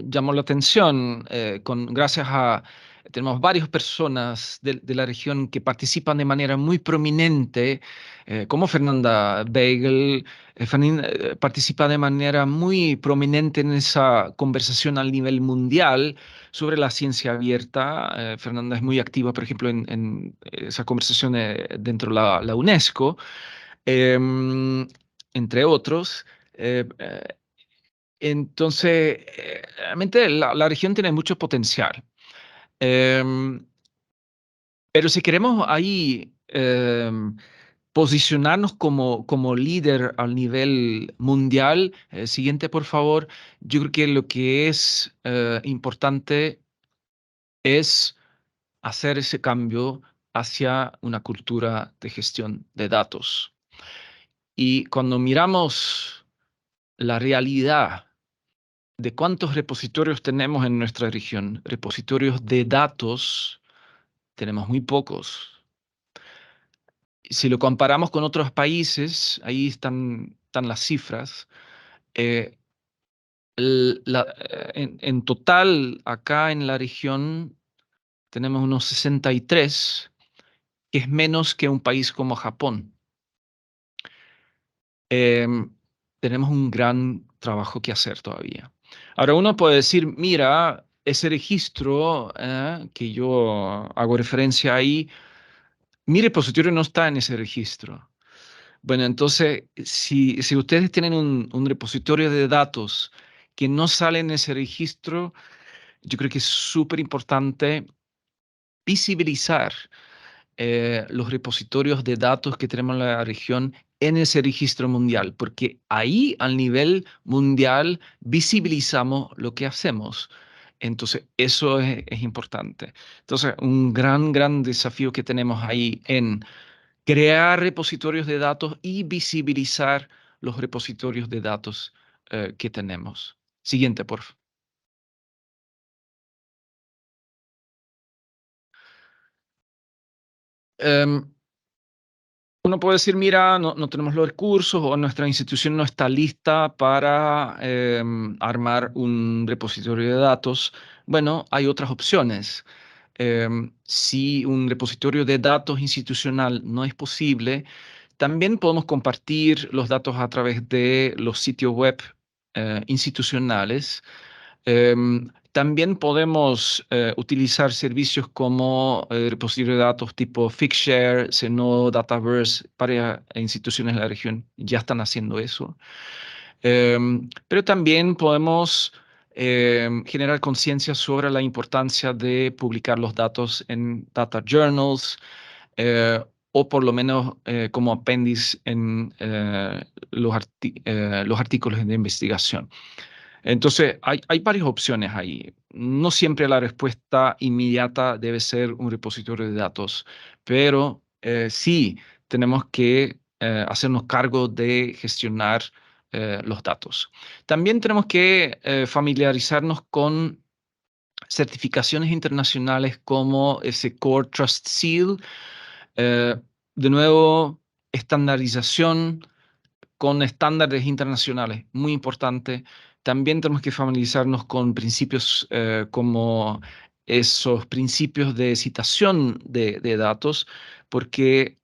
llamó la atención, tenemos varias personas de la región que participan de manera muy prominente, como Fernanda Beigel. Participa de manera muy prominente en esa conversación al nivel mundial sobre la ciencia abierta. Fernanda es muy activa, por ejemplo, en esa conversación dentro de la UNESCO. Em, Entre otros. Entonces, realmente la región tiene mucho potencial. Em, pero si queremos ahí posicionarnos como líder al nivel mundial, siguiente, por favor, yo creo que lo que es importante es hacer ese cambio hacia una cultura de gestión de datos. Y cuando miramos la realidad de cuántos repositorios tenemos en nuestra región, repositorios de datos, tenemos muy pocos. Si lo comparamos con otros países, ahí están las cifras. eh, en total, acá en la región tenemos unos 63, que es menos que un país como Japón. Em, Tenemos un gran trabajo que hacer todavía. Ahora uno puede decir, mira, ese registro que yo hago referencia ahí, mi repositorio no está en ese registro. Bueno, entonces, si ustedes tienen un repositorio de datos que no sale en ese registro, yo creo que es súper importante visibilizar los repositorios de datos que tenemos en la región en ese registro mundial, porque ahí al nivel mundial visibilizamos lo que hacemos. Entonces, eso es importante. Entonces, un gran desafío que tenemos ahí en crear repositorios de datos y visibilizar los repositorios de datos que tenemos. Siguiente, por favor. Uno puede decir, mira, no tenemos los recursos o nuestra institución no está lista para armar un repositorio de datos. Bueno, hay otras opciones. Si un repositorio de datos institucional no es posible, también podemos compartir los datos a través de los sitios web institucionales. También podemos utilizar servicios como repositorio de datos tipo Figshare, Zenodo, Dataverse. Varias instituciones de la región ya están haciendo eso. Pero también podemos generar conciencia sobre la importancia de publicar los datos en data journals, o por lo menos como apéndice en los artículos de investigación. Entonces, hay varias opciones ahí. No siempre la respuesta inmediata debe ser un repositorio de datos, pero sí tenemos que hacernos cargo de gestionar los datos. También tenemos que familiarizarnos con certificaciones internacionales como ese Core Trust Seal. De nuevo, estandarización con estándares internacionales, muy importante. También tenemos que familiarizarnos con principios como esos principios de citación de datos, porque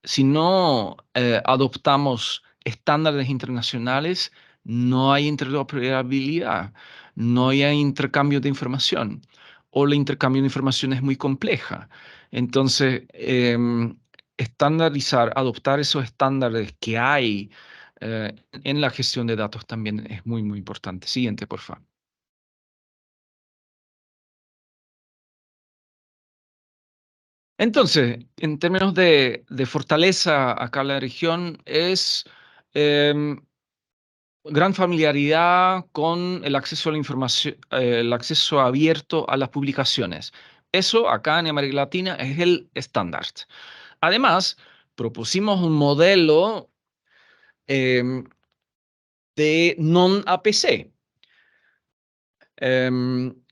si no adoptamos estándares internacionales, no hay interoperabilidad, no hay intercambio de información, o el intercambio de información es muy compleja. Entonces, estandarizar, adoptar esos estándares que hay en la gestión de datos también es muy, muy importante. Siguiente, por favor. Entonces, en términos de fortaleza acá en la región, es gran familiaridad con el acceso a la información, el acceso abierto a las publicaciones. Eso acá en América Latina es el estándar. Además, propusimos un modelo de non-APC,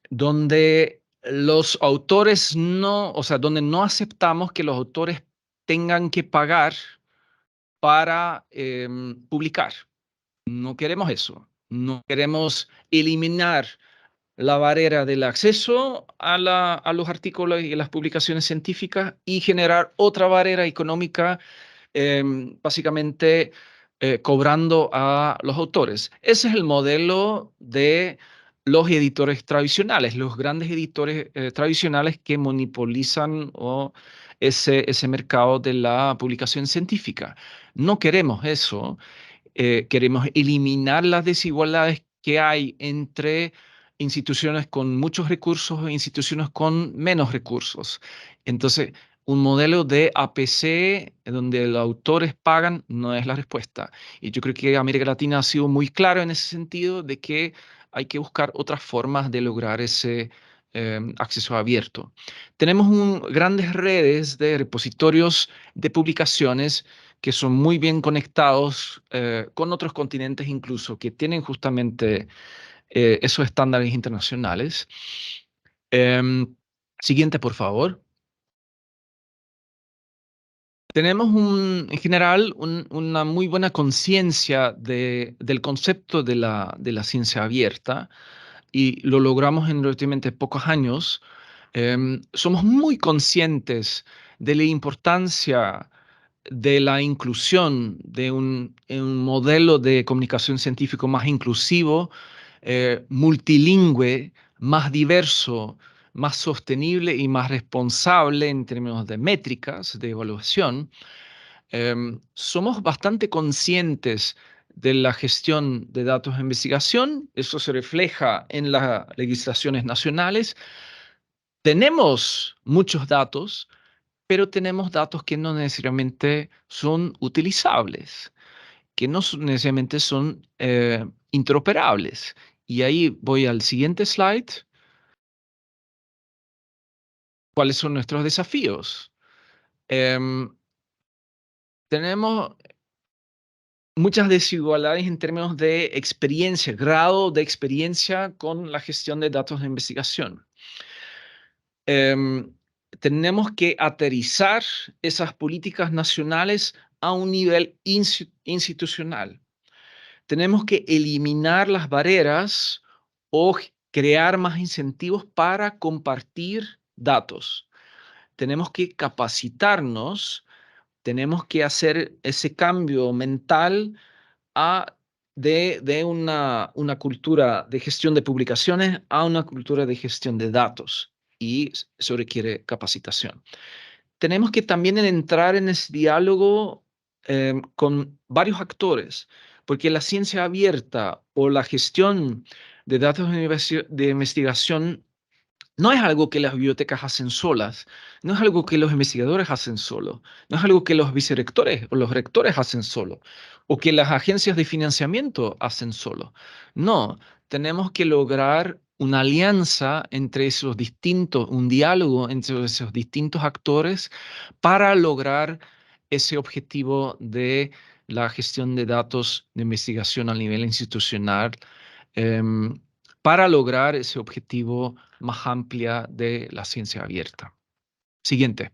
donde los autores no, o sea, donde no aceptamos que los autores tengan que pagar para publicar. No queremos eso. No queremos eliminar la barrera del acceso a los artículos y las publicaciones científicas y generar otra barrera económica, básicamente cobrando a los autores. Ese es el modelo de los editores tradicionales, los grandes editores tradicionales que monopolizan ese mercado de la publicación científica. No queremos eso. Queremos eliminar las desigualdades que hay entre instituciones con muchos recursos e instituciones con menos recursos. Entonces, un modelo de APC donde los autores pagan no es la respuesta. Y yo creo que América Latina ha sido muy claro en ese sentido de que hay que buscar otras formas de lograr ese acceso abierto. Tenemos grandes redes de repositorios de publicaciones que son muy bien conectados con otros continentes incluso, que tienen justamente esos estándares internacionales. Siguiente, por favor. Tenemos en general una muy buena conciencia del concepto de la ciencia abierta y lo logramos en relativamente pocos años. Somos muy conscientes de la importancia de la inclusión de un modelo de comunicación científico más inclusivo, multilingüe, más diverso, más sostenible y más responsable en términos de métricas de evaluación. Somos bastante conscientes de la gestión de datos de investigación. Eso se refleja en las legislaciones nacionales. Tenemos muchos datos, pero tenemos datos que no necesariamente son utilizables, que no necesariamente son interoperables. Y ahí voy al siguiente slide. ¿Cuáles son nuestros desafíos? Tenemos muchas desigualdades en términos de experiencia, grado de experiencia con la gestión de datos de investigación. Tenemos que aterrizar esas políticas nacionales a un nivel institucional. Tenemos que eliminar las barreras o crear más incentivos para compartir datos. Tenemos que capacitarnos, tenemos que hacer ese cambio mental de una cultura de gestión de publicaciones a una cultura de gestión de datos, y eso requiere capacitación. Tenemos que también entrar en ese diálogo con varios actores, porque la ciencia abierta o la gestión de datos de investigación no es algo que las bibliotecas hacen solas, no es algo que los investigadores hacen solos, no es algo que los vicerrectores o los rectores hacen solos, o que las agencias de financiamiento hacen solos. No, tenemos que lograr una alianza entre esos distintos, un diálogo entre esos distintos actores para lograr ese objetivo de la gestión de datos de investigación a nivel institucional. para lograr ese objetivo más amplio de la ciencia abierta. Siguiente.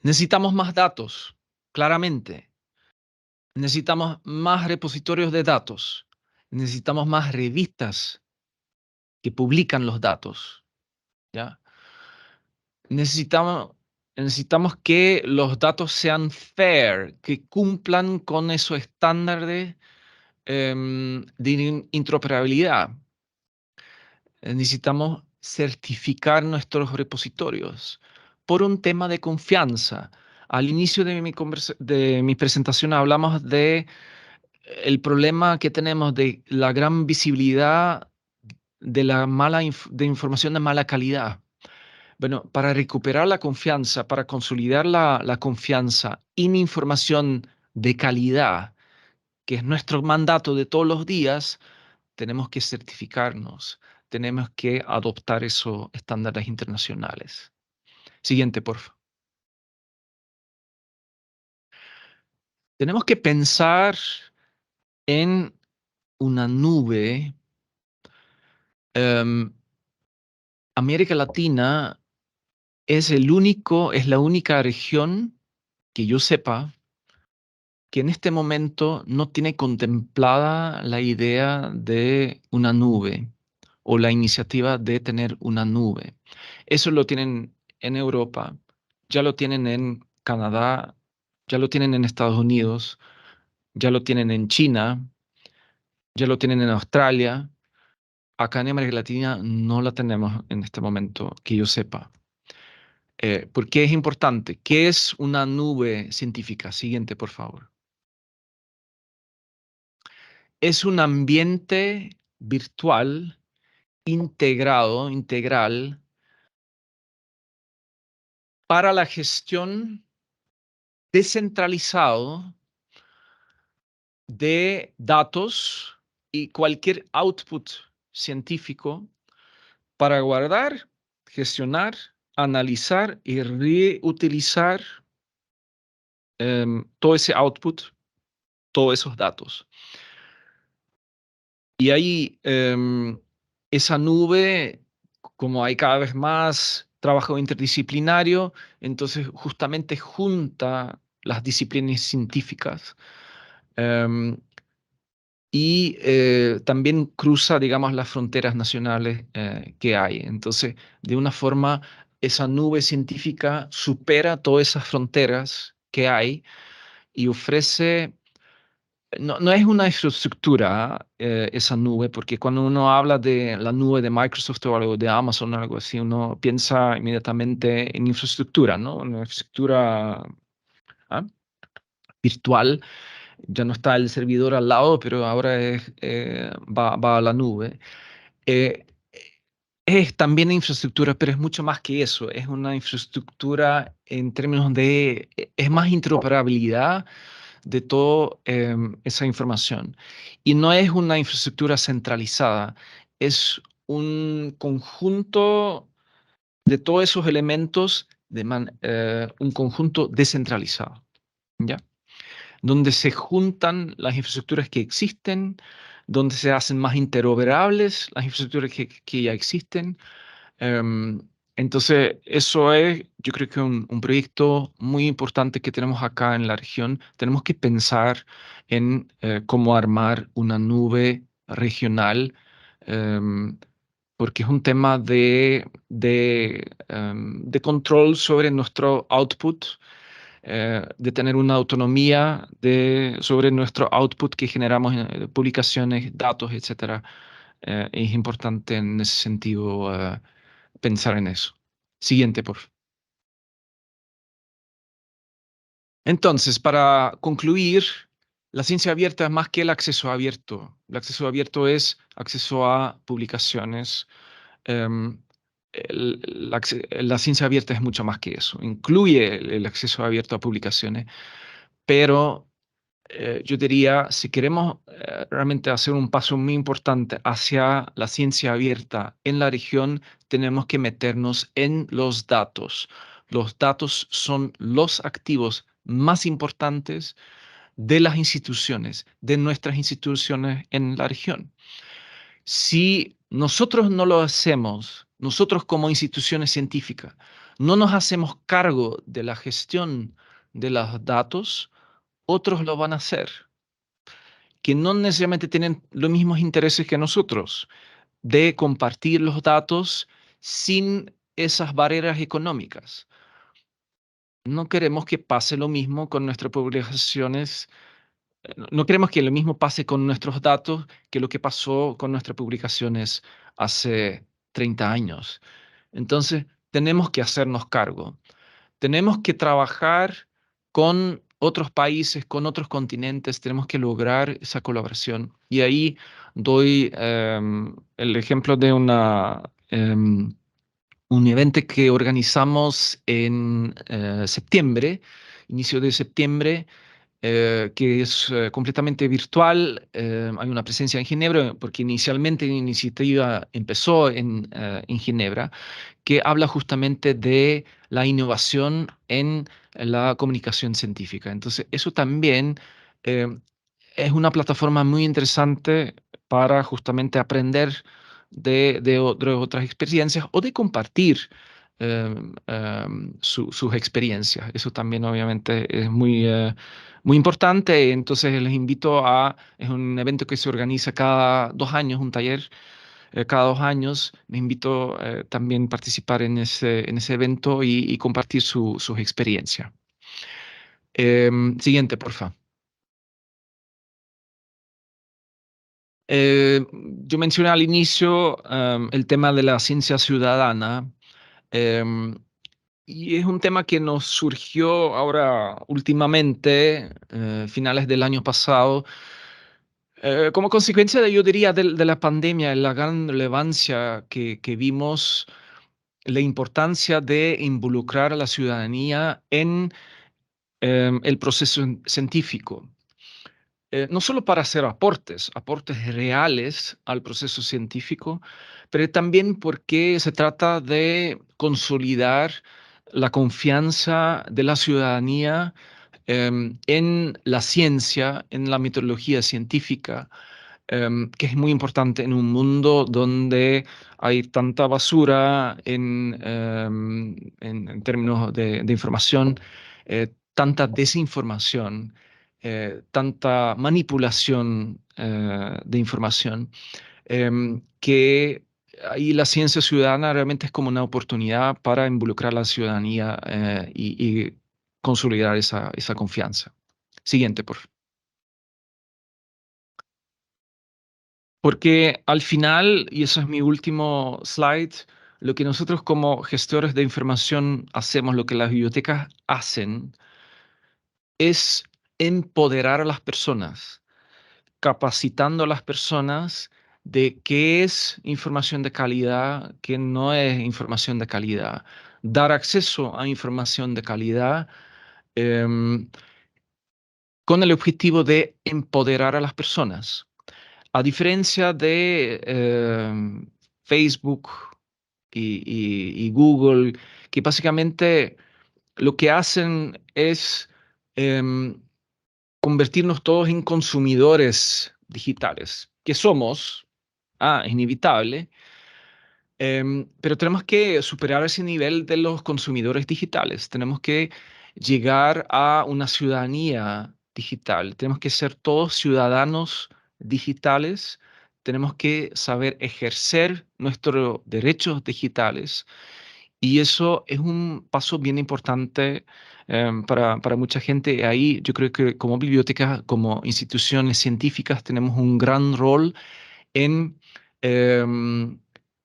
Necesitamos más datos, claramente. Necesitamos más repositorios de datos. Necesitamos más revistas que publican los datos, ¿ya? Necesitamos que los datos sean fair, que cumplan con esos estándares de interoperabilidad. Necesitamos certificar nuestros repositorios por un tema de confianza. Al inicio de mi presentación hablamos de el problema que tenemos de la gran visibilidad de de información de mala calidad. Bueno, para recuperar la confianza, para consolidar la confianza en información de calidad, que es nuestro mandato de todos los días, tenemos que certificarnos, tenemos que adoptar esos estándares internacionales. Siguiente, por favor. Tenemos que pensar en una nube. América Latina es la única región que yo sepa que en este momento no tiene contemplada la idea de una nube o la iniciativa de tener una nube. Eso lo tienen en Europa, ya lo tienen en Canadá, ya lo tienen en Estados Unidos, ya lo tienen en China, ya lo tienen en Australia. Acá en América Latina no la tenemos en este momento, que yo sepa. ¿Por qué es importante? ¿Qué es una nube científica? Siguiente, por favor. Es un ambiente virtual integral para la gestión descentralizado de datos y cualquier output científico para guardar, gestionar, analizar y reutilizar todo ese output, todos esos datos. Y ahí esa nube, como hay cada vez más trabajo interdisciplinario, entonces justamente junta las disciplinas científicas y también cruza, digamos, las fronteras nacionales que hay. Entonces, de una forma, esa nube científica supera todas esas fronteras que hay y ofrece. No es una infraestructura esa nube, porque cuando uno habla de la nube de Microsoft o algo de Amazon o algo así, uno piensa inmediatamente en infraestructura, ¿no? Una infraestructura virtual. Ya no está el servidor al lado, pero ahora va a la nube. Eh, es también infraestructura, pero es mucho más que eso. Es una infraestructura en términos de, es más interoperabilidad de toda esa información. Y no es una infraestructura centralizada, es un conjunto de todos esos elementos, un conjunto descentralizado, ¿ya? Donde se juntan las infraestructuras que existen, donde se hacen más interoperables las infraestructuras que ya existen. Em, entonces, eso es, yo creo que un proyecto muy importante que tenemos acá en la región. Tenemos que pensar en cómo armar una nube regional, porque es un tema de control sobre nuestro output, de tener una autonomía sobre nuestro output que generamos en publicaciones, datos, etcétera. Es importante en ese sentido pensar en eso. Siguiente, por favor. Entonces, para concluir, la ciencia abierta es más que el acceso abierto. El acceso abierto es acceso a publicaciones. Em, la ciencia abierta es mucho más que eso. Incluye el acceso abierto a publicaciones, pero yo diría, si queremos realmente hacer un paso muy importante hacia la ciencia abierta en la región, tenemos que meternos en los datos. Los datos son los activos más importantes de las instituciones, de nuestras instituciones en la región. Si nosotros no lo hacemos, nosotros como instituciones científicas, no nos hacemos cargo de la gestión de los datos, otros lo van a hacer, que no necesariamente tienen los mismos intereses que nosotros, de compartir los datos sin esas barreras económicas. No queremos que pase lo mismo con nuestras publicaciones, no queremos que lo mismo pase con nuestros datos que lo que pasó con nuestras publicaciones hace 30 años. Entonces, tenemos que hacernos cargo. Tenemos que trabajar con otros países, con otros continentes, tenemos que lograr esa colaboración. Y ahí doy el ejemplo de un evento que organizamos en septiembre, inicio de septiembre, que es completamente virtual. Hay una presencia en Ginebra, porque inicialmente la iniciativa empezó en Ginebra, que habla justamente de la innovación en la comunicación científica. Entonces, eso también eh, es una plataforma muy interesante para justamente aprender de otras experiencias o de compartir sus experiencias. Eso también obviamente es muy importante. Entonces les invito es un evento que se organiza cada 2 años, un taller cada 2 años. Les invito también a participar en ese evento y compartir sus experiencias. Siguiente, por favor. Yo mencioné al inicio el tema de la ciencia ciudadana, em, y es un tema que nos surgió ahora últimamente, finales del año pasado, como consecuencia yo diría, de la pandemia, la gran relevancia que vimos, la importancia de involucrar a la ciudadanía en el proceso científico. No solo para hacer aportes reales al proceso científico, pero también porque se trata de consolidar la confianza de la ciudadanía en la ciencia, en la metodología científica, que es muy importante en un mundo donde hay tanta basura en términos de información, tanta desinformación, tanta manipulación de información, que ahí la ciencia ciudadana realmente es como una oportunidad para involucrar a la ciudadanía y consolidar esa confianza. Siguiente, por favor. Porque al final, y eso es mi último slide, lo que nosotros como gestores de información hacemos, lo que las bibliotecas hacen, es empoderar a las personas, capacitando a las personas de qué es información de calidad, qué no es información de calidad, dar acceso a información de calidad, em, con el objetivo de empoderar a las personas. A diferencia de Facebook y Google, que básicamente lo que hacen es em, convertirnos todos en consumidores digitales, que somos, es inevitable, pero tenemos que superar ese nivel de los consumidores digitales. Tenemos que llegar a una ciudadanía digital. Tenemos que ser todos ciudadanos digitales. Tenemos que saber ejercer nuestros derechos digitales. Y eso es un paso bien importante para mucha gente. Ahí yo creo que como bibliotecas, como instituciones científicas, tenemos un gran rol en em,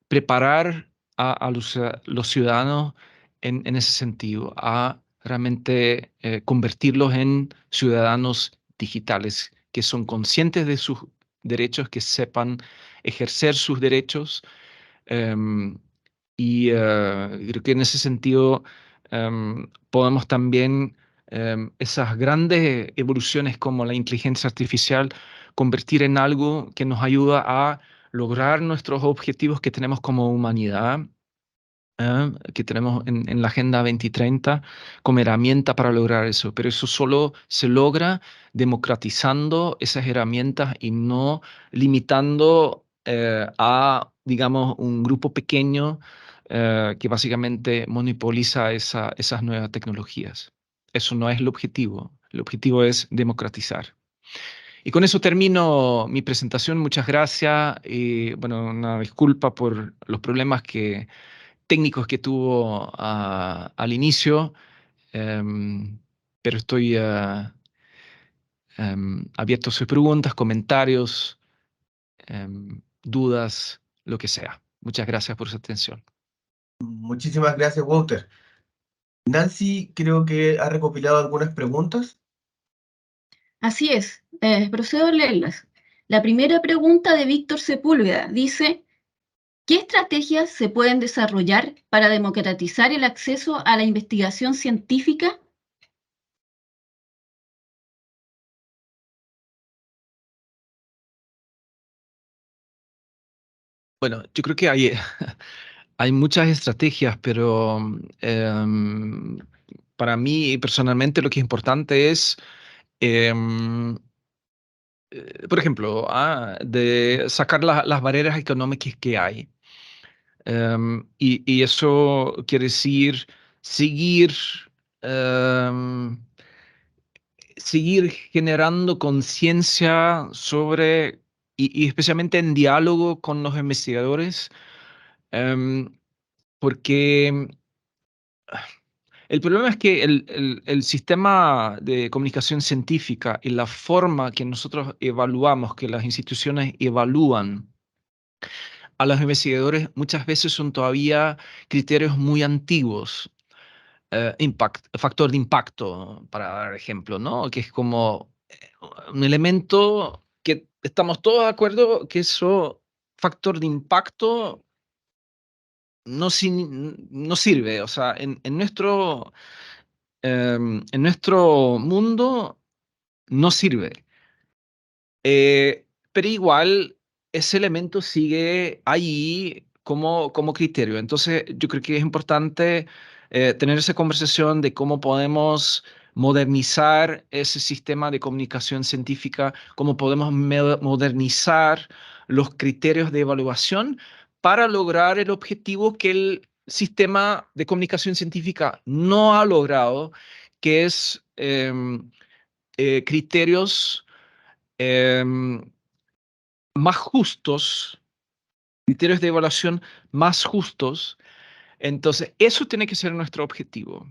preparar a los ciudadanos en ese sentido, a realmente convertirlos en ciudadanos digitales, que son conscientes de sus derechos, que sepan ejercer sus derechos. em, Creo que en ese sentido podemos también esas grandes evoluciones como la inteligencia artificial convertir en algo que nos ayuda a lograr nuestros objetivos que tenemos como humanidad que tenemos en la Agenda 2030 como herramienta para lograr eso, pero eso solo se logra democratizando esas herramientas y no limitando a, digamos, un grupo pequeño que básicamente monopoliza esas nuevas tecnologías. Eso no es el objetivo es democratizar. Y con eso termino mi presentación. Muchas gracias. Y bueno, una disculpa por los problemas técnicos que tuvo al inicio, em, pero estoy abierto a sus preguntas, comentarios, dudas, lo que sea. Muchas gracias por su atención. Muchísimas gracias, Walter. Nancy creo que ha recopilado algunas preguntas. Así es, procedo a leerlas. La primera pregunta de Víctor Sepúlveda dice, ¿qué estrategias se pueden desarrollar para democratizar el acceso a la investigación científica? Bueno, yo creo que hay muchas estrategias, pero para mí personalmente lo que es importante es, em, por ejemplo, de sacar las barreras económicas que hay. Y eso quiere decir seguir, em, seguir generando conciencia sobre, y especialmente en diálogo con los investigadores, em, porque el problema es que el sistema de comunicación científica y la forma que nosotros evaluamos, que las instituciones evalúan a los investigadores, muchas veces son todavía criterios muy antiguos. Factor de impacto, para dar ejemplo, ¿no? Que es como un elemento que estamos todos de acuerdo que eso, factor de impacto, no sirve. O sea, en nuestro mundo no sirve. Pero igual ese elemento sigue ahí como criterio. Entonces, yo creo que es importante tener esa conversación de cómo podemos modernizar ese sistema de comunicación científica, cómo podemos modernizar los criterios de evaluación para lograr el objetivo que el sistema de comunicación científica no ha logrado, que es criterios em, más justos, criterios de evaluación más justos. Entonces, eso tiene que ser nuestro objetivo.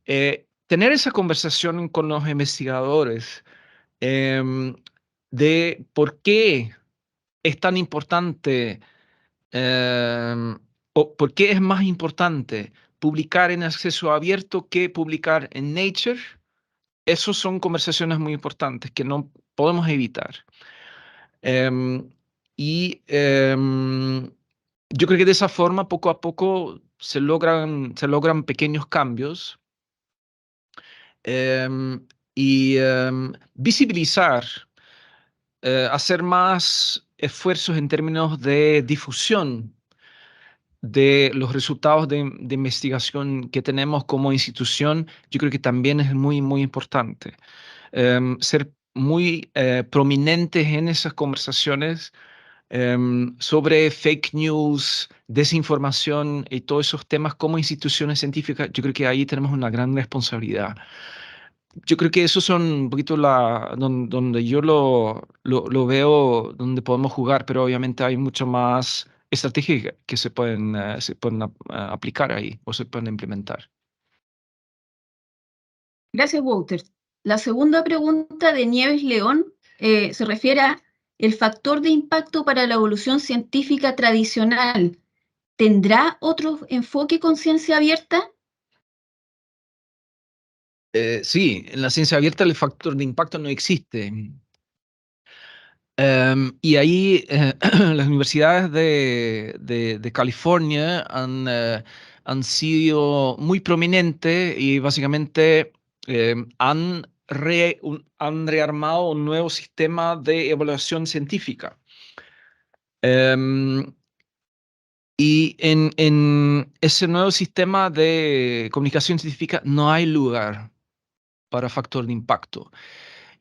Tener esa conversación con los investigadores em, de por qué es tan importante o por qué es más importante publicar en acceso abierto que publicar en Nature. Esas son conversaciones muy importantes que no podemos evitar. Em, yo creo que de esa forma, poco a poco, se logran pequeños cambios em, visibilizar, hacer más esfuerzos en términos de difusión de los resultados de investigación que tenemos como institución. Yo creo que también es muy, muy importante. Ser muy prominentes en esas conversaciones sobre fake news, desinformación y todos esos temas como instituciones científicas. Yo creo que ahí tenemos una gran responsabilidad. Yo creo que esos son un poquito donde yo lo veo, donde podemos jugar, pero obviamente hay mucho más estrategias que se pueden aplicar ahí o se pueden implementar. Gracias, Walter. La segunda pregunta de Nieves León se refiere a el factor de impacto para la evolución científica tradicional. ¿Tendrá otro enfoque con ciencia abierta? Sí, en la ciencia abierta el factor de impacto no existe. Y ahí las universidades de California han sido muy prominentes y básicamente han rearmado un nuevo sistema de evaluación científica. Em, Y en ese nuevo sistema de comunicación científica no hay lugar para factor de impacto.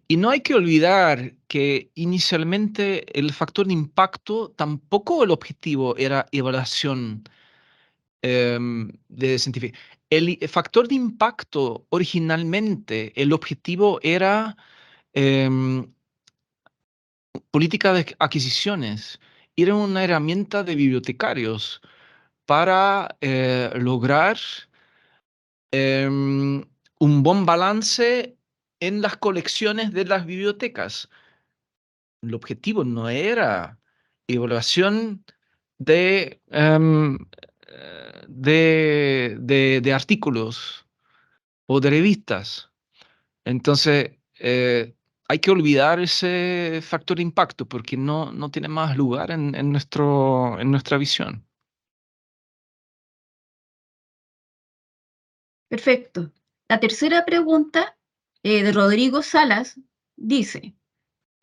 Y no hay que olvidar que inicialmente el factor de impacto tampoco el objetivo era evaluación de científica. El factor de impacto originalmente, el objetivo era política de adquisiciones. Era una herramienta de bibliotecarios para lograr un buen balance en las colecciones de las bibliotecas. El objetivo no era evaluación de, de artículos o de revistas. Entonces, hay que olvidar ese factor de impacto porque no tiene más lugar en nuestra visión. Perfecto. La tercera pregunta de Rodrigo Salas dice,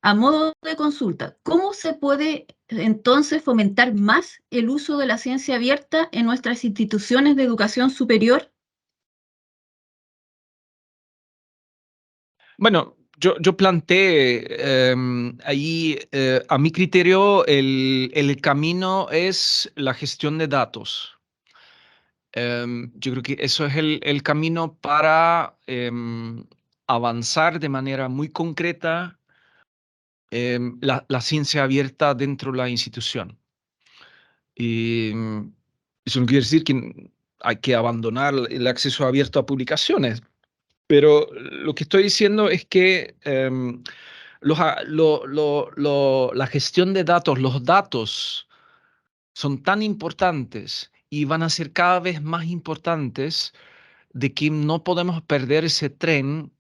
a modo de consulta, ¿cómo se puede entonces fomentar más el uso de la ciencia abierta en nuestras instituciones de educación superior? Bueno, yo planteé ahí, a mi criterio, el camino es la gestión de datos. Yo creo que eso es el camino para avanzar de manera muy concreta la ciencia abierta dentro de la institución. Y eso no quiere decir que hay que abandonar el acceso abierto a publicaciones, pero lo que estoy diciendo es que la gestión de datos, los datos son tan importantes y van a ser cada vez más importantes de que no podemos perder ese tren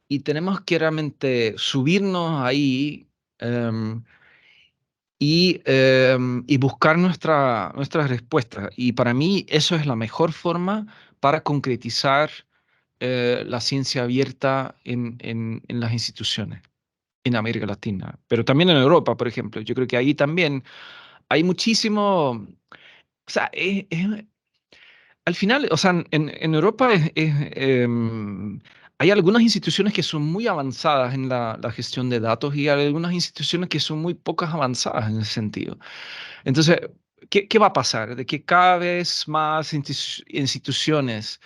y tenemos que realmente subirnos ahí y buscar nuestra respuesta. Y para mí eso es la mejor forma para concretizar la ciencia abierta en las instituciones en América Latina, pero también en Europa, por ejemplo. Yo creo que ahí también hay muchísimo, o sea, al final, o sea, en Europa hay algunas instituciones que son muy avanzadas en la gestión de datos y hay algunas instituciones que son muy pocas avanzadas en ese sentido. Entonces, ¿qué va a pasar? De que cada vez más instituciones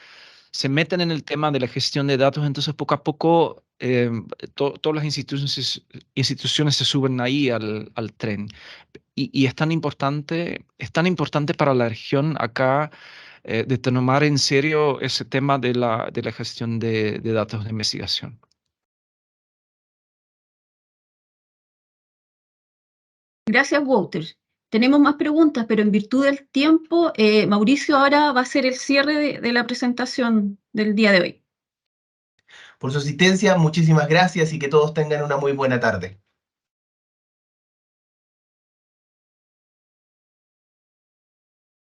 se meten en el tema de la gestión de datos, entonces poco a poco todas las instituciones se suben ahí al tren. Y es tan importante para la región acá de tomar en serio ese tema de la gestión de datos de investigación. Gracias, Walter. Tenemos más preguntas, pero en virtud del tiempo, Mauricio ahora va a hacer el cierre de la presentación del día de hoy. Por su asistencia, muchísimas gracias y que todos tengan una muy buena tarde.